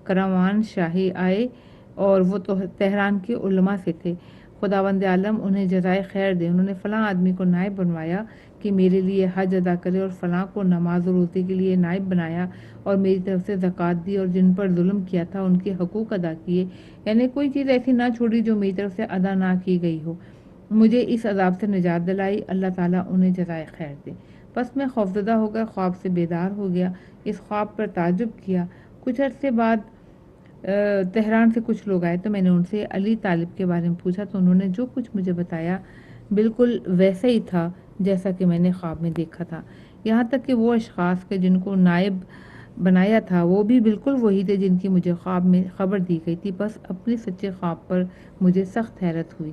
کروان شاہی آئے اور وہ تو تہران کے علماء سے تھے۔ خداوند عالم انہیں جزائے خیر دے۔ انہوں نے فلاں آدمی کو نائب بنوایا کہ میرے لیے حج ادا کرے اور فلاں کو نماز و روزے کے لیے نائب بنایا اور میری طرف سے زکوٰۃ دی اور جن پر ظلم کیا تھا ان کے حقوق ادا کیے، یعنی کوئی چیز ایسی نہ چھوڑی جو میری طرف سے ادا نہ کی گئی ہو۔ مجھے اس عذاب سے نجات دلائی، اللہ تعالیٰ انہیں جزائے خیر دے۔ بس میں خوفزدہ ہو کر خواب سے بیدار ہو گیا، اس خواب پر تعجب کیا۔ کچھ عرصے بعد تہران سے کچھ لوگ آئے تو میں نے ان سے علی طالب کے بارے میں پوچھا تو انہوں نے جو کچھ مجھے بتایا بالکل ویسا ہی تھا جیسا کہ میں نے خواب میں دیکھا تھا۔ یہاں تک کہ وہ اشخاص کے جن کو نائب بنایا تھا وہ بھی بالکل وہی تھے جن کی مجھے خواب میں خبر دی گئی تھی۔ بس اپنے سچے خواب پر مجھے سخت حیرت ہوئی۔